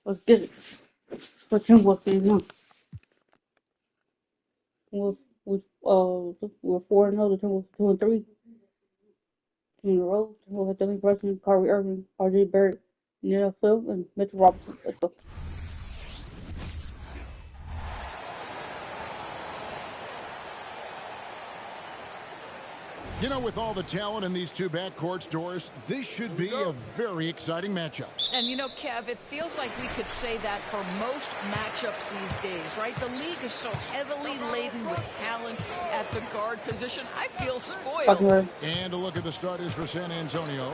Let's get it. Let's see what's going on. We're 4-0. The team was 2-3 in a row. We'll have Dylan Brunson, Kyrie Irving, RJ Barrett, Neil Phil, and Mitchell Robinson. Let's go. You know, with all the talent in these two backcourts, Doris, this should be a very exciting matchup. And you know, Kev, it feels like we could say that for most matchups these days, right? The league is so heavily laden with talent at the guard position. I feel spoiled. And a look at the starters for San Antonio.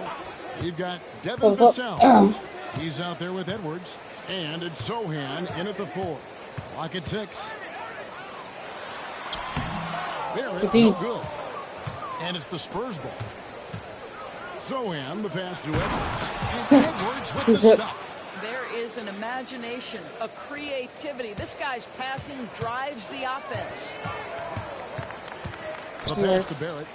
We've got Devin Vassell. He's out there with Edwards. And it's Sohan in at the 4. Clock at 6. Barrett, no good. And it's the Spurs ball. Sohan, the pass to Edwards. And Edwards with the stuff. There is an imagination, a creativity. This guy's passing drives the offense. The pass to Barrett.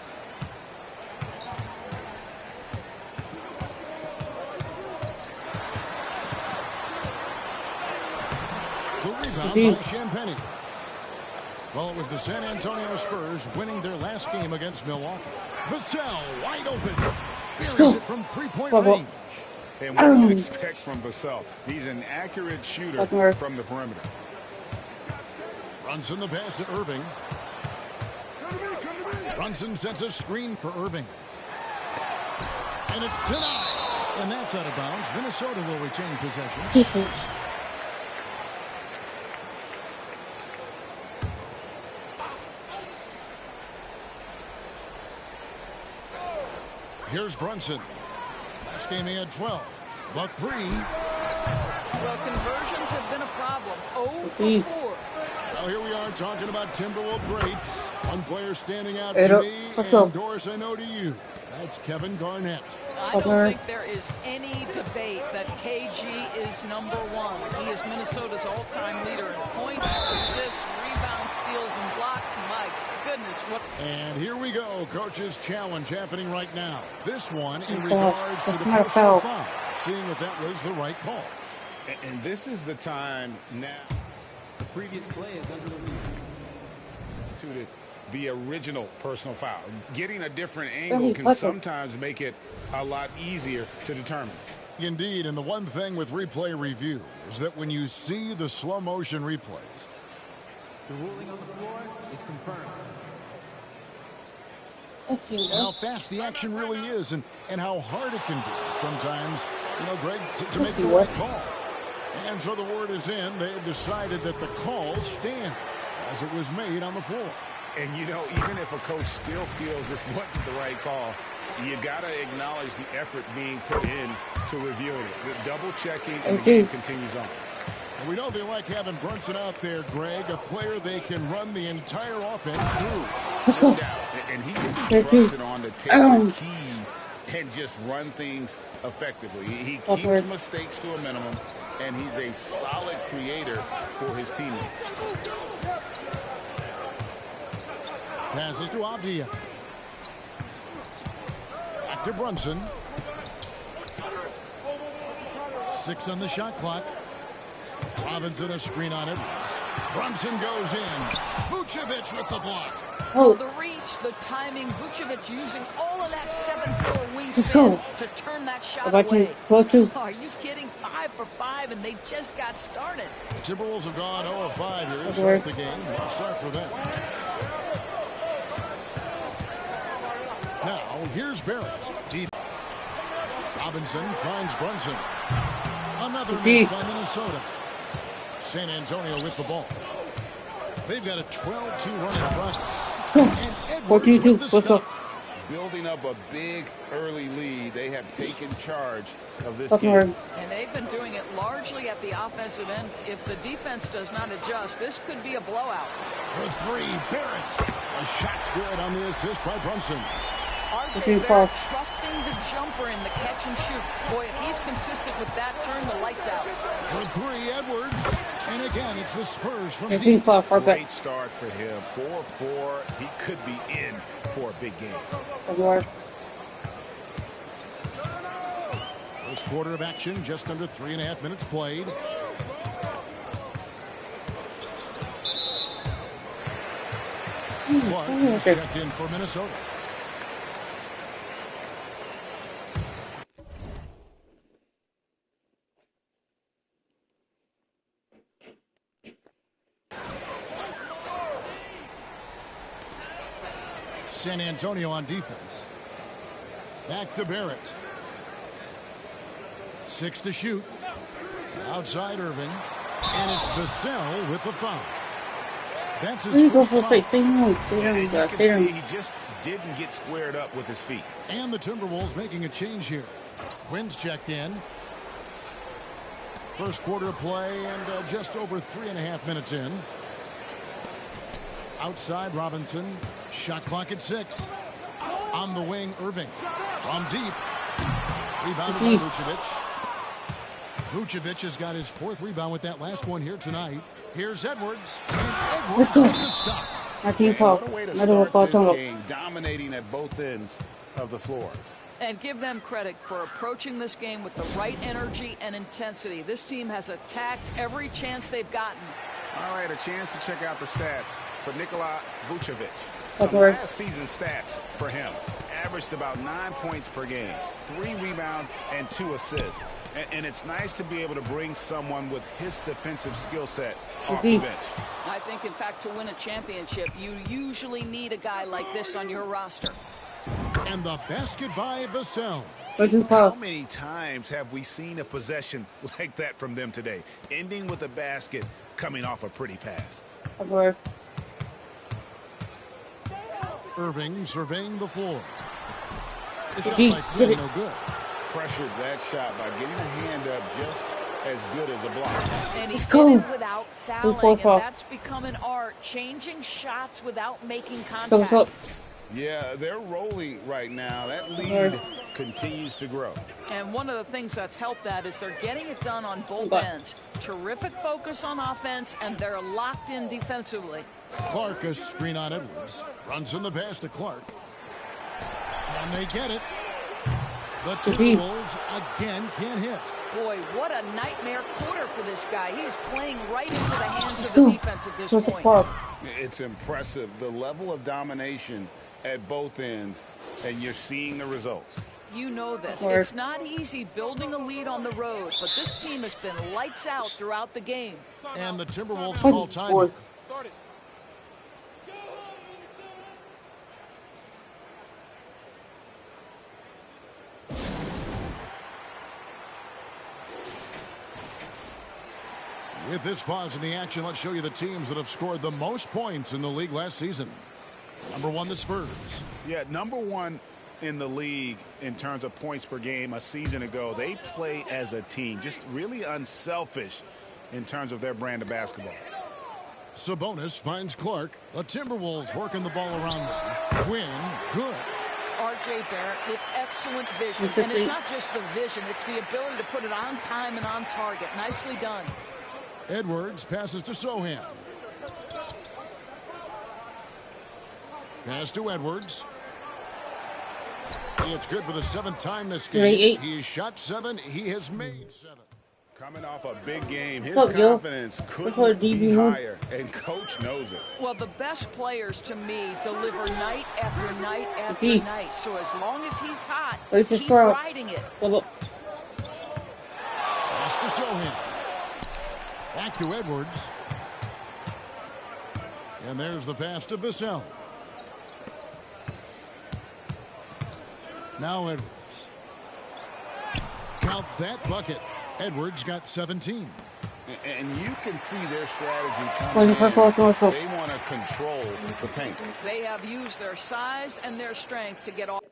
The rebound by Champagnie. Well, it was the San Antonio Spurs winning their last game against Milwaukee. Vassell wide open. Here's it from three-point range. And what do you expect from Vassell? He's an accurate shooter from the perimeter. Brunson the pass to Irving. Brunson sets a screen for Irving. And it's denied. And that's out of bounds. Minnesota will retain possession. Here's Brunson. Last game he had 12. The three. Well, conversions have been a problem. 0 for 4. Well, here we are talking about Timberwolves greats. One player standing out to me, and Doris, I know to you. That's Kevin Garnett. I don't think there is any debate that KG is #1. He is Minnesota's all-time leader in points, assists, rebounds, steals, and blocks. My goodness, what... And here we go. Coach's challenge happening right now. This one in regards to the personal foul. Seeing if that was the right call. And this is the time now. The previous play is under the lead. To the original personal foul. Getting a different angle can sometimes make it a lot easier to determine. Indeed, and the one thing with replay review is that when you see the slow motion replays, the ruling on the floor is confirmed. How fast the action really is and how hard it can be sometimes, you know, Greg, to make the right call. And so the word is in. They have decided that the call stands as it was made on the floor. And, you know, even if a coach still feels this wasn't the right call, you got to acknowledge the effort being put in to reviewing it. The double checking and the game continues on. And we know they like having Brunson out there, Greg, a player they can run the entire offense through. Let's go. And he can be trusted on to take the keys and just run things effectively. He keeps mistakes to a minimum, and he's a solid creator for his teammates. Passes to Avdia. Back to Brunson. 6 on the shot clock. Robinson a screen on Edwards. Brunson goes in. Vucevic with the block. Oh, the reach, the timing. Vucevic using all of that 7-foot wingspan to turn that shot away. Are you kidding? 5 for 5, and they just got started. The Timberwolves have gone 0 of 5 here to start the game. Well, start for them. Now, here's Barrett. Deep. Robinson finds Brunson. Another miss by Minnesota. San Antonio with the ball. They've got a 12-2 run in progress. Let's go. And Edwards with the stuff. Building up a big early lead. They have taken charge of this game. And they've been doing it largely at the offensive end. If the defense does not adjust, this could be a blowout. For 3, Barrett. A shot's good on the assist by Brunson. RJ Barrett trusting the jumper in the catch and shoot. Boy, if he's consistent with that, turn the lights out. For 3, Edwards. And again, it's the Spurs from deep. Great start for him. 4-4. He could be in for a big game. First quarter of action, just under 3.5 minutes played. Clark is checked in for Minnesota. San Antonio on defense. Back to Barrett. 6 to shoot. Outside Irving. And it's Vassell with the foul. That's his first foul. And you can see he just didn't get squared up with his feet. And the Timberwolves making a change here. Quinn's checked in. First quarter of play and just over 3.5 minutes in. Outside Robinson. Shot clock at 6. On the wing, Irving. From deep. Rebounded by Vucevic. Vucevic has got his 4th rebound with that last one here tonight. Here's Edwards. And Edwards with the stuff. What a way to start this game, dominating at both ends of the floor. And give them credit for approaching this game with the right energy and intensity. This team has attacked every chance they've gotten. All right, a chance to check out the stats. for Nikola Vucevic. Some last season stats for him. Averaged about 9 points per game, 3 rebounds, and 2 assists. And it's nice to be able to bring someone with his defensive skill set off the bench. I think, in fact, to win a championship, you usually need a guy like this on your roster. And the basket by Vassell. How many times have we seen a possession like that from them today? Ending with a basket, coming off a pretty pass. Irving surveying the floor. The shot by Quinn, no good. Pressured that shot by getting a hand up just as good as a block. And he did it without fouling, and that's become an art, changing shots without making contact. Yeah, they're rolling right now. That lead continues to grow. And one of the things that's helped that is they're getting it done on both ends. Terrific focus on offense, and they're locked in defensively. Clark, a screen on Edwards. Runs in the pass to Clark. And they get it. The Timberwolves again can't hit. Boy, what a nightmare quarter for this guy. He's playing right into the hands of the defense at this point. It's impressive, the level of domination at both ends, and you're seeing the results. You know this. It's not easy building a lead on the road, but this team has been lights out throughout the game. And the Timberwolves call time. With this pause in the action, let's show you the teams that have scored the most points in the league last season. Number 1, the Spurs. Yeah, number 1 in the league in terms of points per game a season ago. They play as a team, just really unselfish in terms of their brand of basketball. Sabonis finds Clark. The Timberwolves working the ball around them. Quinn, good. R.J. Barrett with excellent vision. And it's not just the vision, it's the ability to put it on time and on target. Nicely done. Edwards passes to Sohan. Pass to Edwards. It's good for the 7th time this game. He shot 7. He has made 7. Coming off a big game, his confidence couldn't be higher, and Coach knows it. Well, the best players, to me, deliver night after night after night. So as long as he's hot, keep riding it. Pass to Sohan. Back to Edwards. And there's the pass to Vassell. Now Edwards. Count that bucket. Edwards got 17. And you can see their strategy coming in. They want to control the paint. They have used their size and their strength to get off.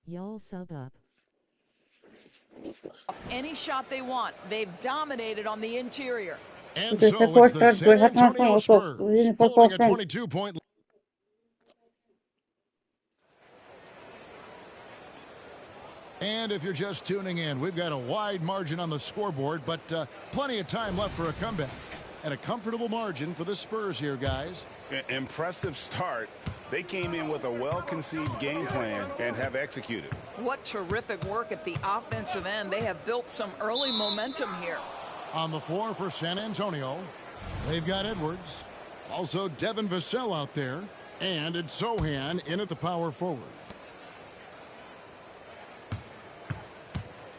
Y'all sub up. Any shot they want. They've dominated on the interior. And so it's the San Antonio Spurs holding a 22-point. And if you're just tuning in, we've got a wide margin on the scoreboard, but plenty of time left for a comeback. And a comfortable margin for the Spurs here, guys. Impressive start. They came in with a well-conceived game plan and have executed. What terrific work at the offensive end. They have built some early momentum here. On the floor for San Antonio, they've got Edwards. Also Devin Vassell out there. And it's Sohan in at the power forward.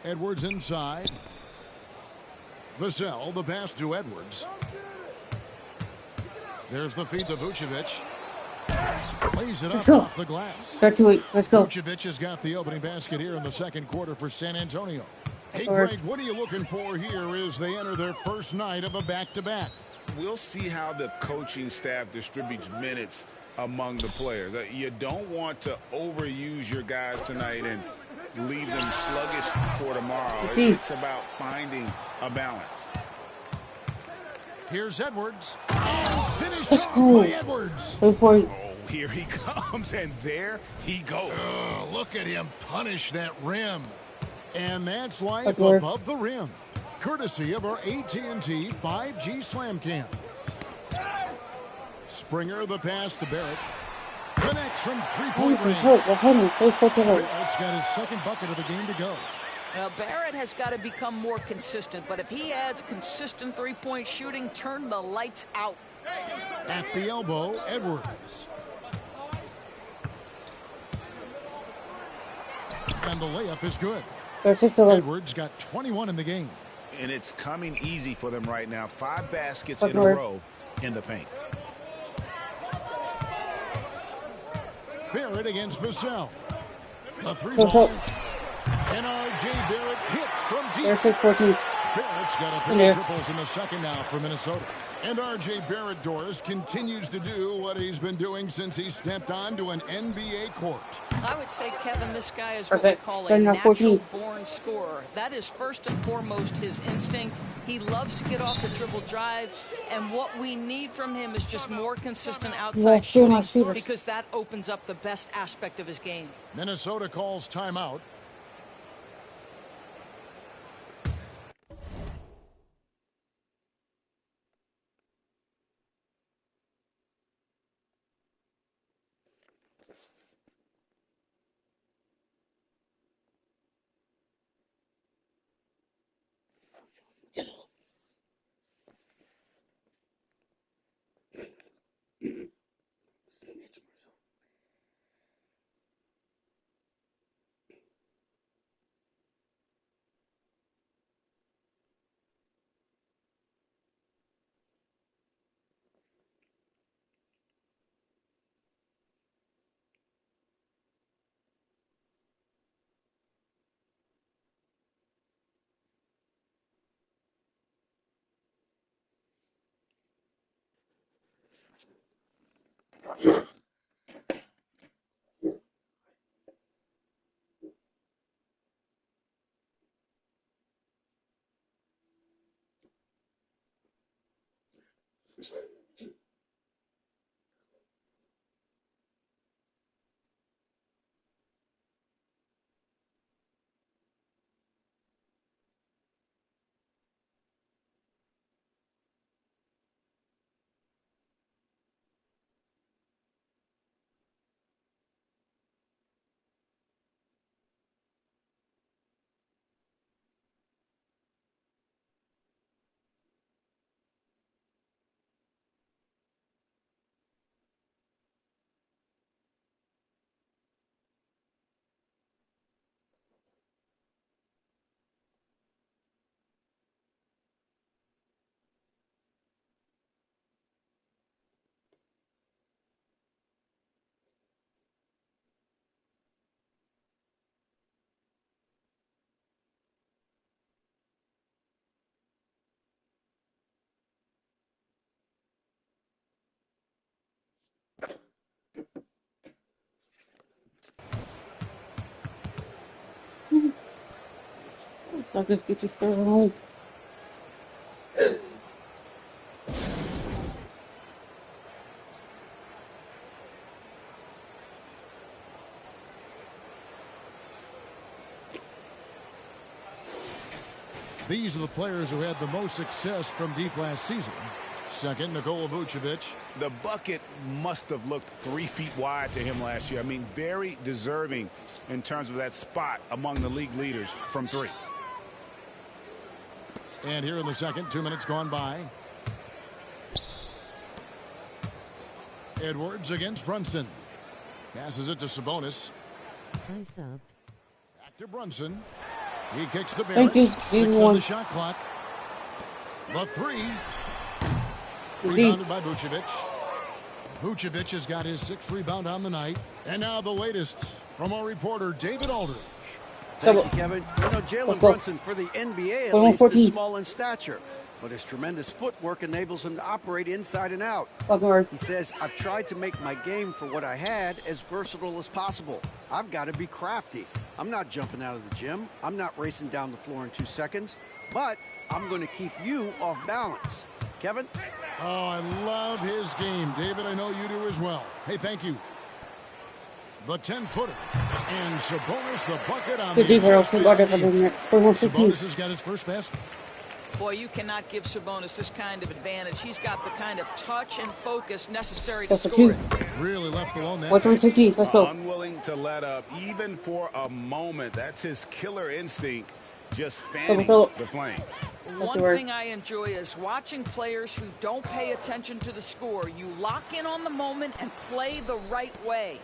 Edwards inside. Vassell, the pass to Edwards. There's the feed to Vucevic. Lays it Let's up go. off the glass. Start to it. Let's go. Vucevic has got the opening basket here in the second quarter for San Antonio. Hey, Alright. Greg, what are you looking for here as they enter their first night of a back-to-back? We'll see how the coaching staff distributes minutes among the players. You don't want to overuse your guys tonight and leave them sluggish for tomorrow. It's about finding a balance. Here's Edwards. Let's go. Edwards. Oh, here he comes, and there he goes. Oh, look at him punish that rim. And that's life above the rim. Courtesy of our AT&T 5G Slam Cam. Springer the pass to Barrett. Connects from three-point range. Barrett's got his second bucket of the game to go. Now, Barrett has got to become more consistent, but if he adds consistent three-point shooting, turn the lights out. At the elbow, Edwards. And the layup is good. Edwards got 21 in the game. And it's coming easy for them right now. 5 baskets in a row in the paint. Barrett against Vassell. The three-ball. And R.J. Barrett hits from deep. Barrett's got a pair of triples in the second now for Minnesota. And R.J. Barrett, Doris, continues to do what he's been doing since he stepped onto an NBA court. I would say, Kevin, this guy is what we call a natural-born scorer. That is first and foremost his instinct. He loves to get off the dribble drive, and what we need from him is just more consistent outside shooting because that opens up the best aspect of his game. Minnesota calls timeout. I'll just get you started home. These are the players who had the most success from deep last season. Second, Nikola Vucevic. The bucket must have looked 3 feet wide to him last year. I mean, very deserving in terms of that spot among the league leaders from 3. And here in the second, 2 minutes gone by. Edwards against Brunson. Passes it to Sabonis. Nice up. Back to Brunson. He kicks to Barrett. 6 on the shot clock. The 3. Rebounded by Vucevic. Vucevic has got his 6th rebound on the night. And now the latest from our reporter, David Aldridge. Thank you, Kevin. You know, Jalen Brunson, for the NBA at least, is small in stature. But his tremendous footwork enables him to operate inside and out. He says, I've tried to make my game for what I had as versatile as possible. I've got to be crafty. I'm not jumping out of the gym. I'm not racing down the floor in 2 seconds. But I'm going to keep you off balance. Kevin? Oh, I love his game. David, I know you do as well. Hey, thank you. The 10-footer. And Sabonis the bucket on the Sabonis has got his first basket. Boy, you cannot give Sabonis this kind of advantage. He's got the kind of touch and focus necessary to score it. Really left alone that Let's go. Unwilling to let up even for a moment. That's his killer instinct, just fanning the flames. One thing I enjoy is watching players who don't pay attention to the score. You lock in on the moment and play the right way.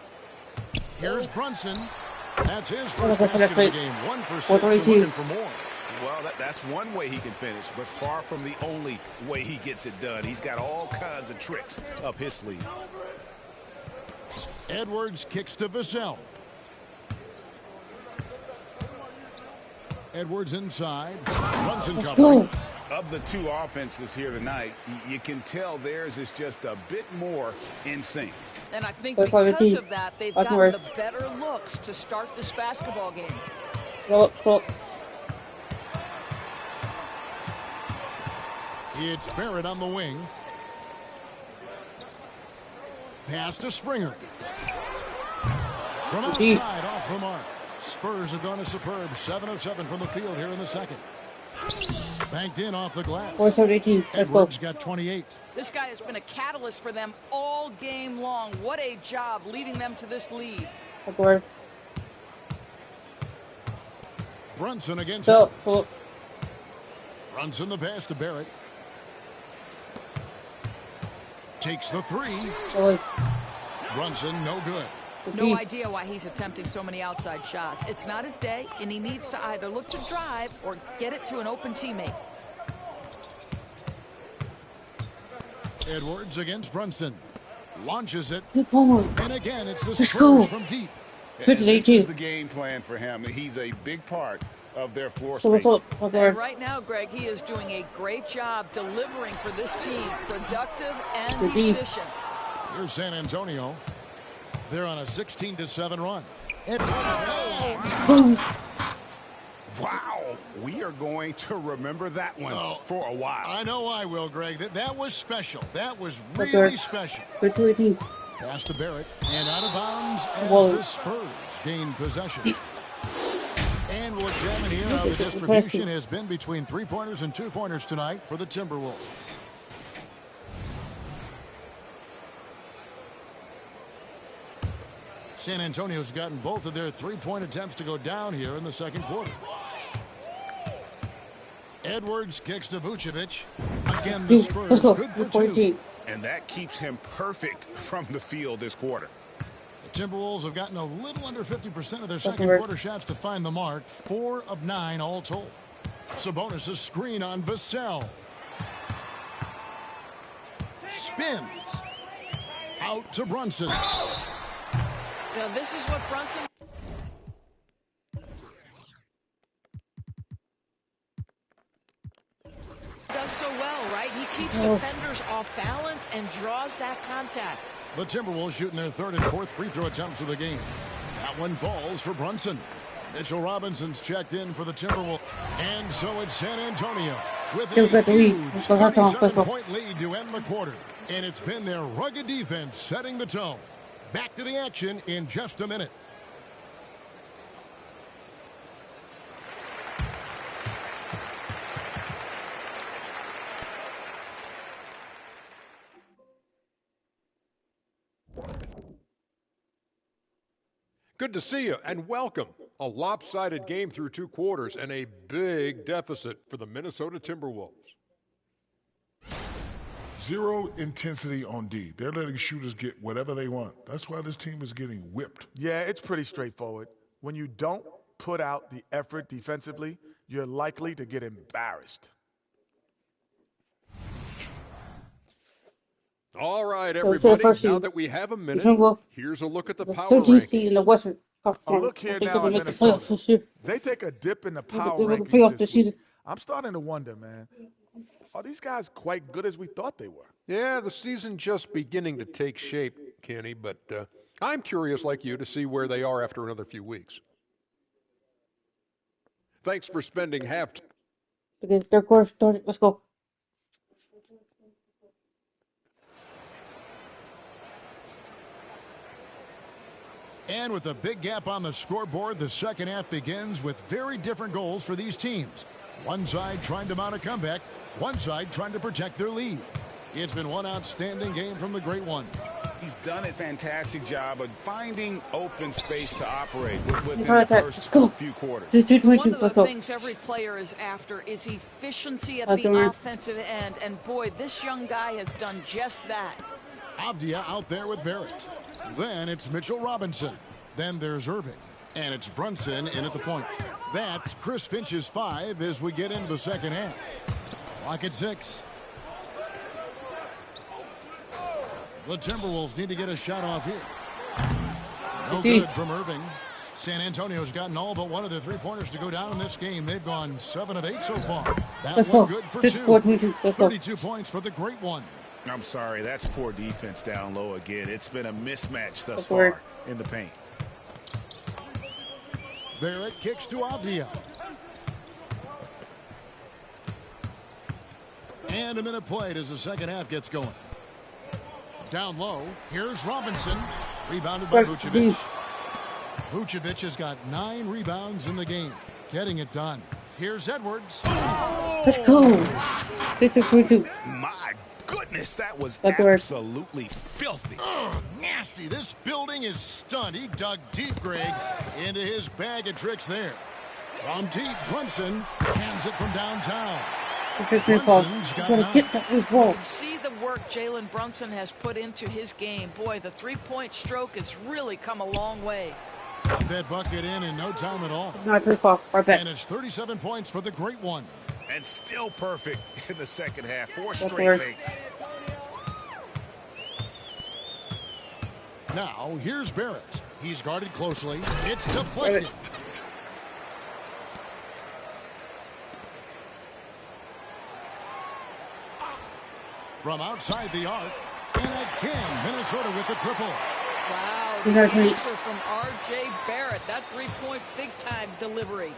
Here's Brunson. That's his first basket of the game. 1 for 6 and looking for more. Well, that's one way he can finish, but far from the only way he gets it done. He's got all kinds of tricks up his sleeve. Edwards kicks to Vassell. Edwards inside. Brunson covering. Of the 2 offenses here tonight, you can tell theirs is just a bit more in sync. And I think because of that, they've gotten the better looks to start this basketball game. It's Barrett on the wing. Pass to Springer. From outside, off the mark. Spurs have gone a superb 7 of 7 from the field here in the second. Banked in off the glass. Edwards got 28. This guy has been a catalyst for them all game long. What a job leading them to this lead. Brunson against Edwards. Brunson the pass to Barrett. Takes the 3. Brunson no good. No idea why he's attempting so many outside shots. It's not his day, and he needs to either look to drive or get it to an open teammate. Edwards against Brunson. Launches it. And again, it's the Spurs from deep. This is the game plan for him. He's a big part of their floor space. And right now, Greg, he is doing a great job delivering for this team. Productive and efficient. Here's San Antonio. They're on a 16-7 run. Wow. We are going to remember that one for a while. I know I will, Greg. That was special. That was really special. Pass to Barrett. And out of bounds as the Spurs gain possession. And we'll examine here how the distribution has been between 3-pointers and 2-pointers tonight for the Timberwolves. San Antonio's gotten both of their 3-point attempts to go down here in the second quarter. Edwards kicks to Vucevic. Again, the Spurs good for 2. And that keeps him perfect from the field this quarter. The Timberwolves have gotten a little under 50% of their second quarter shots to find the mark. 4 of 9 all told. Sabonis' screen on Vassell. Spins. Out to Brunson. Now, this is what Brunson does so well, right? He keeps defenders off balance and draws that contact. The Timberwolves shooting their 3rd and 4th free throw attempts of the game. That one falls for Brunson. Mitchell Robinson's checked in for the Timberwolves. And so it's San Antonio with a huge 37-point lead to end the quarter. And it's been their rugged defense setting the tone. Back to the action in just a minute. Good to see you and welcome. A lopsided game through 2 quarters and a big deficit for the Minnesota Timberwolves. 0 intensity on D. They're letting shooters get whatever they want. That's why this team is getting whipped. Yeah, it's pretty straightforward. When you don't put out the effort defensively, you're likely to get embarrassed. All right, everybody, now that we have a minute, here's a look at the power rankings. In the Western Look here now in Minnesota. They take a dip in the power rankings this week. I'm starting to wonder, man, are these guys quite good as we thought they were? Yeah, the season just beginning to take shape, Kenny, but I'm curious like you to see where they are after another few weeks. Thanks for spending half. Okay, third quarter started. Let's go. And with a big gap on the scoreboard, the second half begins with very different goals for these teams. One side trying to mount a comeback, one side trying to protect their lead. It's been one outstanding game from the Great One. He's done a fantastic job of finding open space to operate within the first few quarters. One of the things every player is after is efficiency at the offensive end. And boy, this young guy has done just that. Avdia out there with Barrett. Then it's Mitchell Robinson. Then there's Irving. And it's Brunson in at the point. That's Chris Finch's 5 as we get into the second half. Clock at 6. The Timberwolves need to get a shot off here. No good from Irving. San Antonio's gotten all but one of the three-pointers to go down in this game. They've gone 7 of 8 so far. That one good for 2. 32 points for the Great One. I'm sorry, that's poor defense down low again. It's been a mismatch thus far in the paint. Barrett kicks to Avdia. And a minute played as the second half gets going. Down low, here's Robinson. Rebounded by Vucevic. Vucevic has got 9 rebounds in the game. Getting it done. Here's Edwards. Let's go. This is my goodness, that was absolutely filthy. Nasty. This building is stunned. He dug deep, Greg, into his bag of tricks there. From deep, Brunson hands it from downtown. Brunson's got 9. You can see the work Jalen Brunson has put into his game. Boy, the three-point stroke has really come a long way. Got that bucket in no time at all. Not too far. Right back. And it's 37 points for the Great One. And still perfect in the second half. 4 straight makes. Now, here's Barrett. He's guarded closely. It's deflected. From outside the arc. And again, Minnesota with the triple. Wow, the answer from R.J. Barrett. That three-point big-time delivery.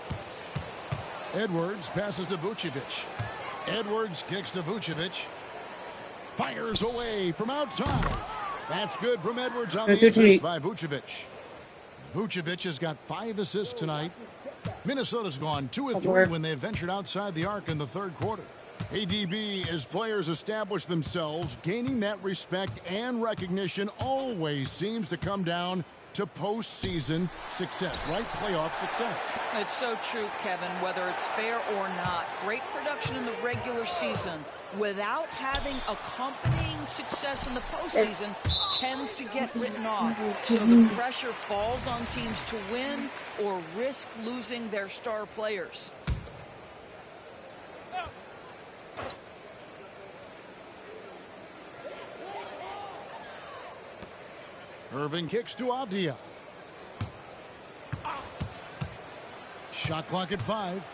Edwards passes to Vucevic. Edwards kicks to Vucevic. Fires away from outside. That's good from Edwards on the assist by Vucevic. Vucevic has got 5 assists tonight. Minnesota's gone 2 of 3 when they ventured outside the arc in the third quarter. ADB, as players establish themselves, gaining that respect and recognition always seems to come down to postseason success, right? Playoff success. It's so true, Kevin, whether it's fair or not. Great production in the regular season without having accompanying success in the postseason tends to get written off. So the pressure falls on teams to win or risk losing their star players. Irving kicks to Avdia. Shot clock at 5.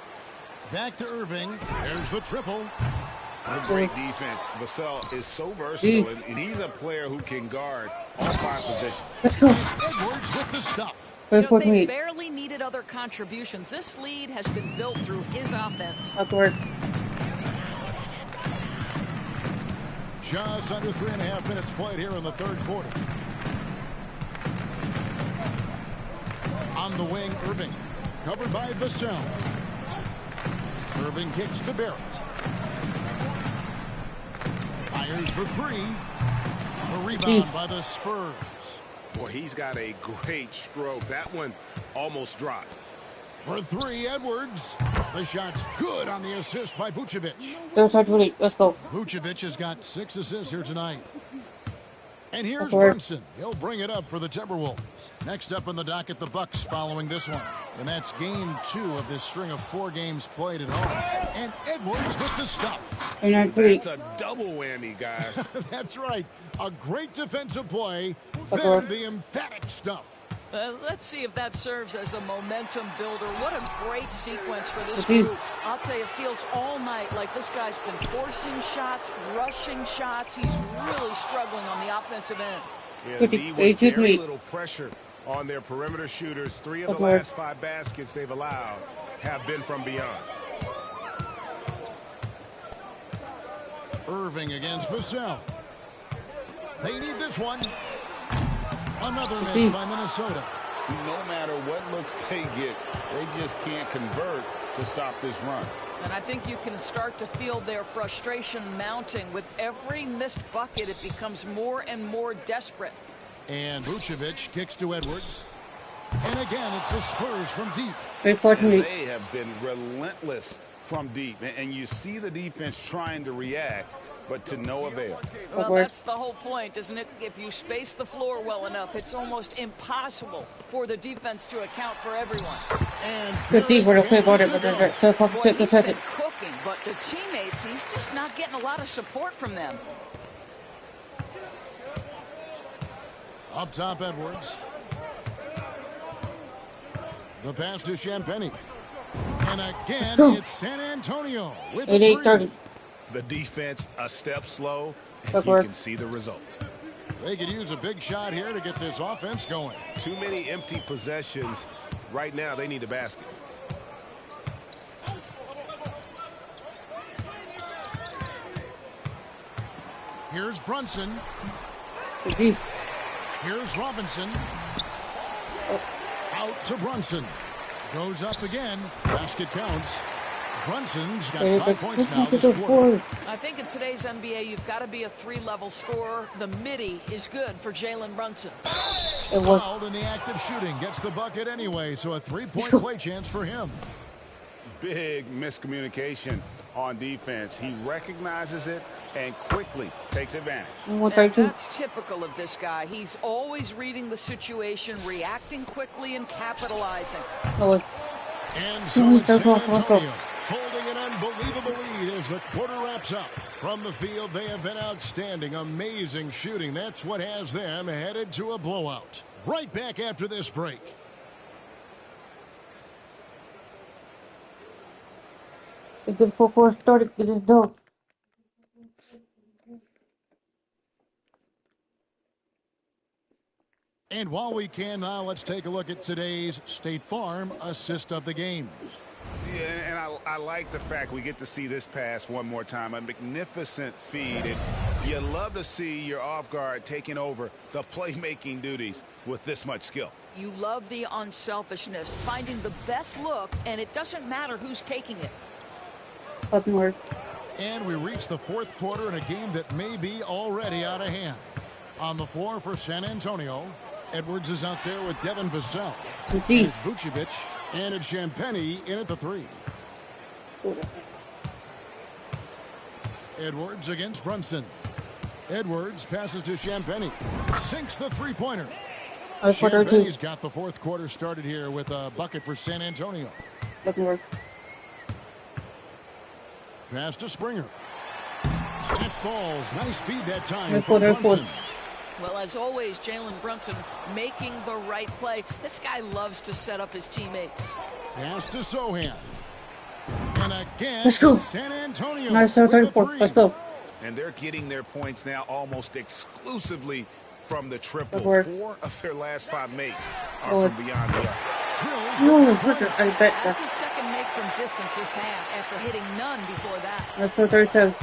Back to Irving. There's the triple. A great defense. Vassell is so versatile, and he's a player who can guard all 5 positions. Let's go. Edwards with the stuff. They barely needed other contributions. This lead has been built through his offense. Upward. Just under 3.5 minutes played here in the third quarter. On the wing, Irving. Covered by Vassell. Irving kicks to Barrett. Fires for 3. A rebound by the Spurs. Boy, he's got a great stroke. That one almost dropped. For 3, Edwards. The shot's good on the assist by Vucevic. Let's go. Vucevic has got 6 assists here tonight. And here's Brunson. He'll bring it up for the Timberwolves. Next up on the docket, the Bucks following this one. And that's game 2 of this string of 4 games played at home. And Edwards with the stuff. That's a double whammy, guys. That's right. A great defensive play, then the emphatic stuff. Let's see if that serves as a momentum builder. What a great sequence for this group. I'll tell you, it feels all night like this guy's been forcing shots, rushing shots. He's really struggling on the offensive end. Yeah, the with very little pressure on their perimeter shooters. 3 of the last 5 baskets they've allowed have been from beyond. Irving against Vassell. They need this one. Another miss by Minnesota. No matter what looks they get, they just can't convert to stop this run. And I think you can start to feel their frustration mounting. With every missed bucket, it becomes more and more desperate. And Vucevic kicks to Edwards. And again, it's the Spurs from deep. And they have been relentless from deep. And you see the defense trying to react, but to no avail. Well, that's the whole point, isn't it? If you space the floor well enough, it's almost impossible for the defense to account for everyone. And the deeper to play about it, but he's been cooking, but the teammates, he's just not getting a lot of support from them. Up top, Edwards. The pass to Champagnie. And again, it's San Antonio with the 3. The defense a step slow, and you can see the result. They could use a big shot here to get this offense going. Too many empty possessions. Right now, they need a basket. Here's Brunson. Here's Robinson. Out to Brunson. Goes up again. Basket counts. Brunson's got 5 points now this quarter. I think in today's NBA, you've got to be a 3-level scorer. The midi is good for Jalen Brunson. Fouled in the act of shooting. Gets the bucket anyway, so a 3-point play chance for him. Big miscommunication on defense. He recognizes it and quickly takes advantage. And that's typical of this guy. He's always reading the situation, reacting quickly, and capitalizing. And so it's San Antonio holding an unbelievable lead as the quarter wraps up. From the field, they have been outstanding, amazing shooting. That's what has them headed to a blowout. Right back after this break. A good football started, get it done. And while we can now, let's take a look at today's State Farm assist of the game. Yeah, and I like the fact we get to see this pass one more time. A magnificent feed. And you love to see your off guard taking over the playmaking duties with this much skill. You love the unselfishness, finding the best look, and it doesn't matter who's taking it. Upward. And we reach the 4th quarter in a game that may be already out of hand. On the floor for San Antonio, Edwards is out there with Devin Vassell. It's Vucevic, and it's Champagnie in at the 3. Edwards against Brunson. Edwards passes to Champagnie. Sinks the 3-pointer. Champagnie's got the 4th quarter started here with a bucket for San Antonio. Pass to Springer. It falls. Nice feed that time for Brunson. Well, as always, Jalen Brunson making the right play. This guy loves to set up his teammates. Pass to Sohan. And again, let's go. San Antonio. Nice, 34. Let's go. And they're getting their points now almost exclusively from the triple. 4 of their last 5 makes are from beyond the arc. That's his second make from distance this half after hitting none before that. That's 32.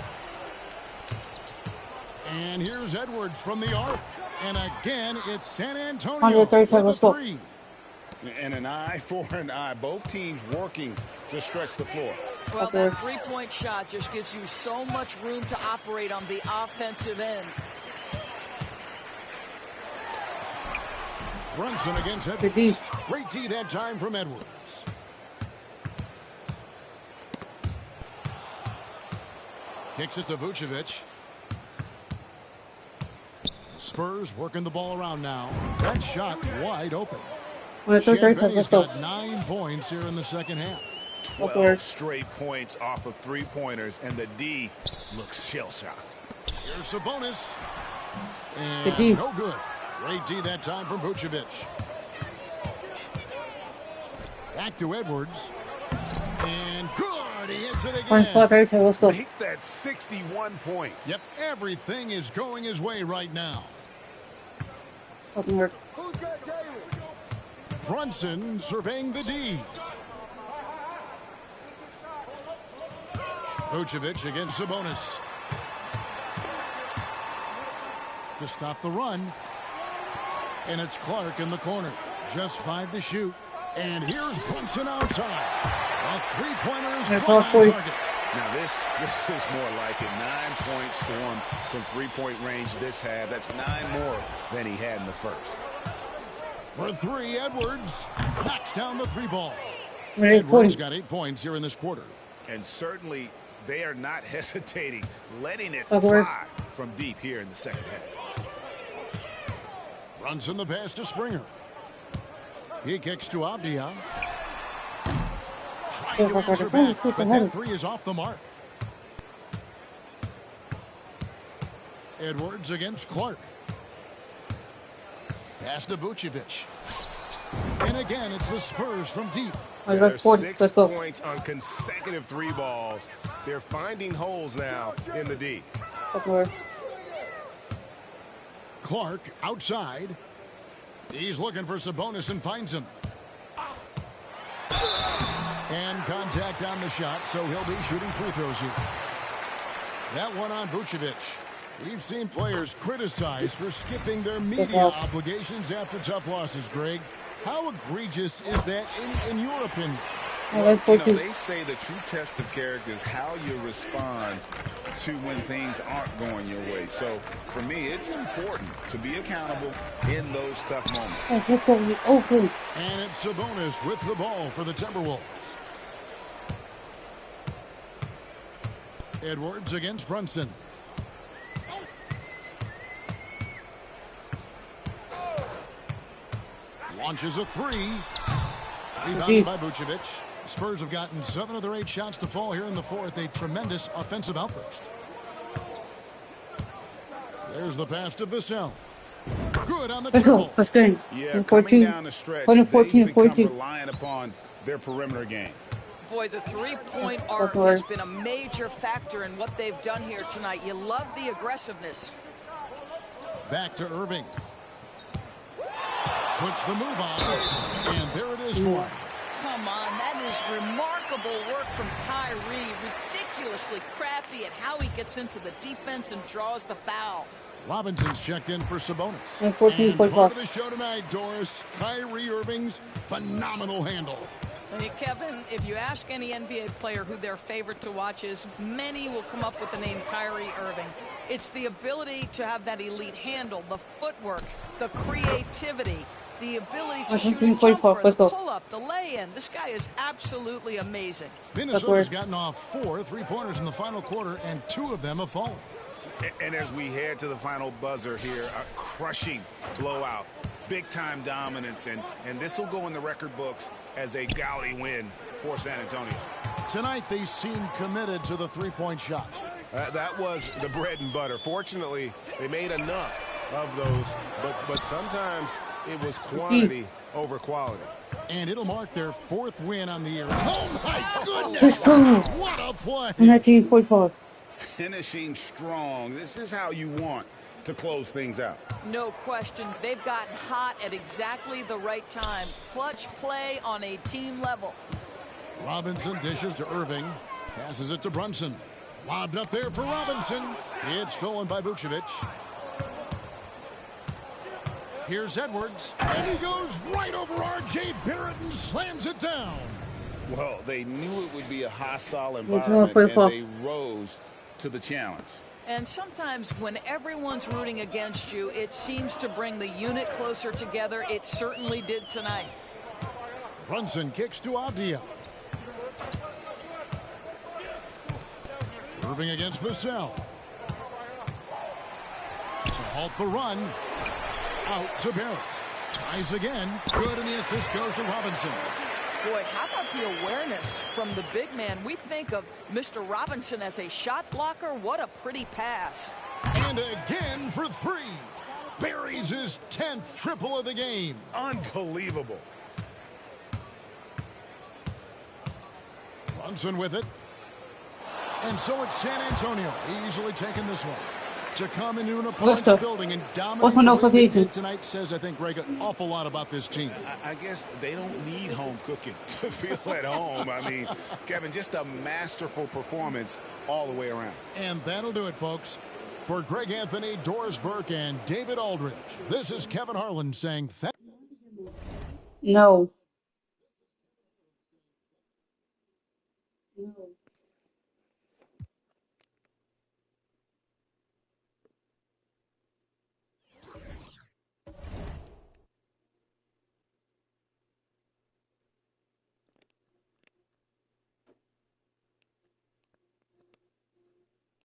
And here's Edwards from the arc. And again, it's San Antonio with a 3. And an eye for an eye. Both teams working to stretch the floor. Well, that 3-point shot just gives you so much room to operate on the offensive end. Brunson against Edwards. Great D that time from Edwards. Kicks it to Vucevic. Spurs working the ball around now. That shot wide open. Let's Benny's go. got 9 points here in the second half. 12 straight points off of three-pointers, and the D looks shell-shocked. Here's Sabonis. And no good. Great D that time from Vucevic. Back to Edwards. And good. He hits it again. Let's go. Make that 61 points. Yep, everything is going his way right now. Brunson surveying the D. Vucevic against Sabonis. To stop the run. And it's Clark in the corner. Just 5 to shoot. And here's Brunson outside. A three-pointer is right on target. Now this is more like it. 9 points for him from three-point range this half. That's 9 more than he had in the first. For 3, Edwards knocks down the 3-ball. Edwards got 8 points here in this quarter. And certainly they are not hesitating, letting it fly from deep here in the second half. Runs in the pass to Springer. He kicks to Avdia. Trying to answer back, but that 3 is off the mark. Edwards against Clark. Pass to Vucevic. And again, it's the Spurs from deep. There's 6 points on consecutive 3 balls. They're finding holes now in the D. Clark outside. He's looking for Sabonis and finds him. And contact on the shot, so he'll be shooting free throws here. That one on Vucevic. We've seen players criticized for skipping their media obligations after tough losses, Greg. How egregious is that in your opinion? Well, they say the true test of character is how you respond to when things aren't going your way. So, for me, it's important to be accountable in those tough moments. And it's Sabonis with the ball for the Timberwolves. Edwards against Brunson. Launches a 3. Rebounded by Vucevic. Spurs have gotten 7 of their 8 shots to fall here in the fourth. A tremendous offensive outburst. There's the pass to Vassell. Good on the dribble. Let's go. Yeah, coming down the stretch, they've become reliant upon their perimeter game. Boy, the three-point arc has been a major factor in what they've done here tonight. You love the aggressiveness. Back to Irving. Puts the move on. And there it is for him. Come on, that is remarkable work from Kyrie. Ridiculously crafty at how he gets into the defense and draws the foul. Robinson's checked in for Sabonis. And part of the show tonight, Doris, Kyrie Irving's phenomenal handle. Hey, Kevin, if you ask any NBA player who their favorite to watch is, many will come up with the name Kyrie Irving. It's the ability to have that elite handle, the footwork, the creativity, the ability to shoot a jumper, the pull-up, the lay-in. This guy is absolutely amazing. Minnesota's gotten off 4 three-pointers in the final quarter, and 2 of them have fallen. And as we head to the final buzzer here, a crushing blowout, big-time dominance, and this will go in the record books as a gaudy win for San Antonio. Tonight, they seem committed to the three-point shot. That was the bread and butter. Fortunately, they made enough of those, but sometimes it was quantity over quality. And it'll mark their 4th win on the year. Oh, my goodness! What a play! 1945. Finishing strong. This is how you want to close things out. No question. They've gotten hot at exactly the right time. Clutch play on a team level. Robinson dishes to Irving. Passes it to Brunson. Lobbed up there for Robinson. It's stolen by Vucevic. Here's Edwards. And he goes right over R.J. Barrett and slams it down. Well, they knew it would be a hostile environment, and they rose to the challenge. And sometimes when everyone's rooting against you, it seems to bring the unit closer together. It certainly did tonight. Brunson kicks to Avdia. Irving against Vassell. To halt the run. Out to Barrett. Tries again. Good, and the assist goes to Robinson. Boy, how about the awareness from the big man? We think of Mr. Robinson as a shot blocker. What a pretty pass. And again for three. Buries his 10th triple of the game. Unbelievable. Brunson with it. And so it's San Antonio easily taking this one. To come into an opponent's building and dominate the way they did tonight says, I think, Greg, an awful lot about this team. I guess they don't need home cooking to feel at home. I mean, Kevin, just a masterful performance all the way around. And that'll do it, folks. For Greg Anthony, Doris Burke, and David Aldridge, this is Kevin Harlan saying thank you. No.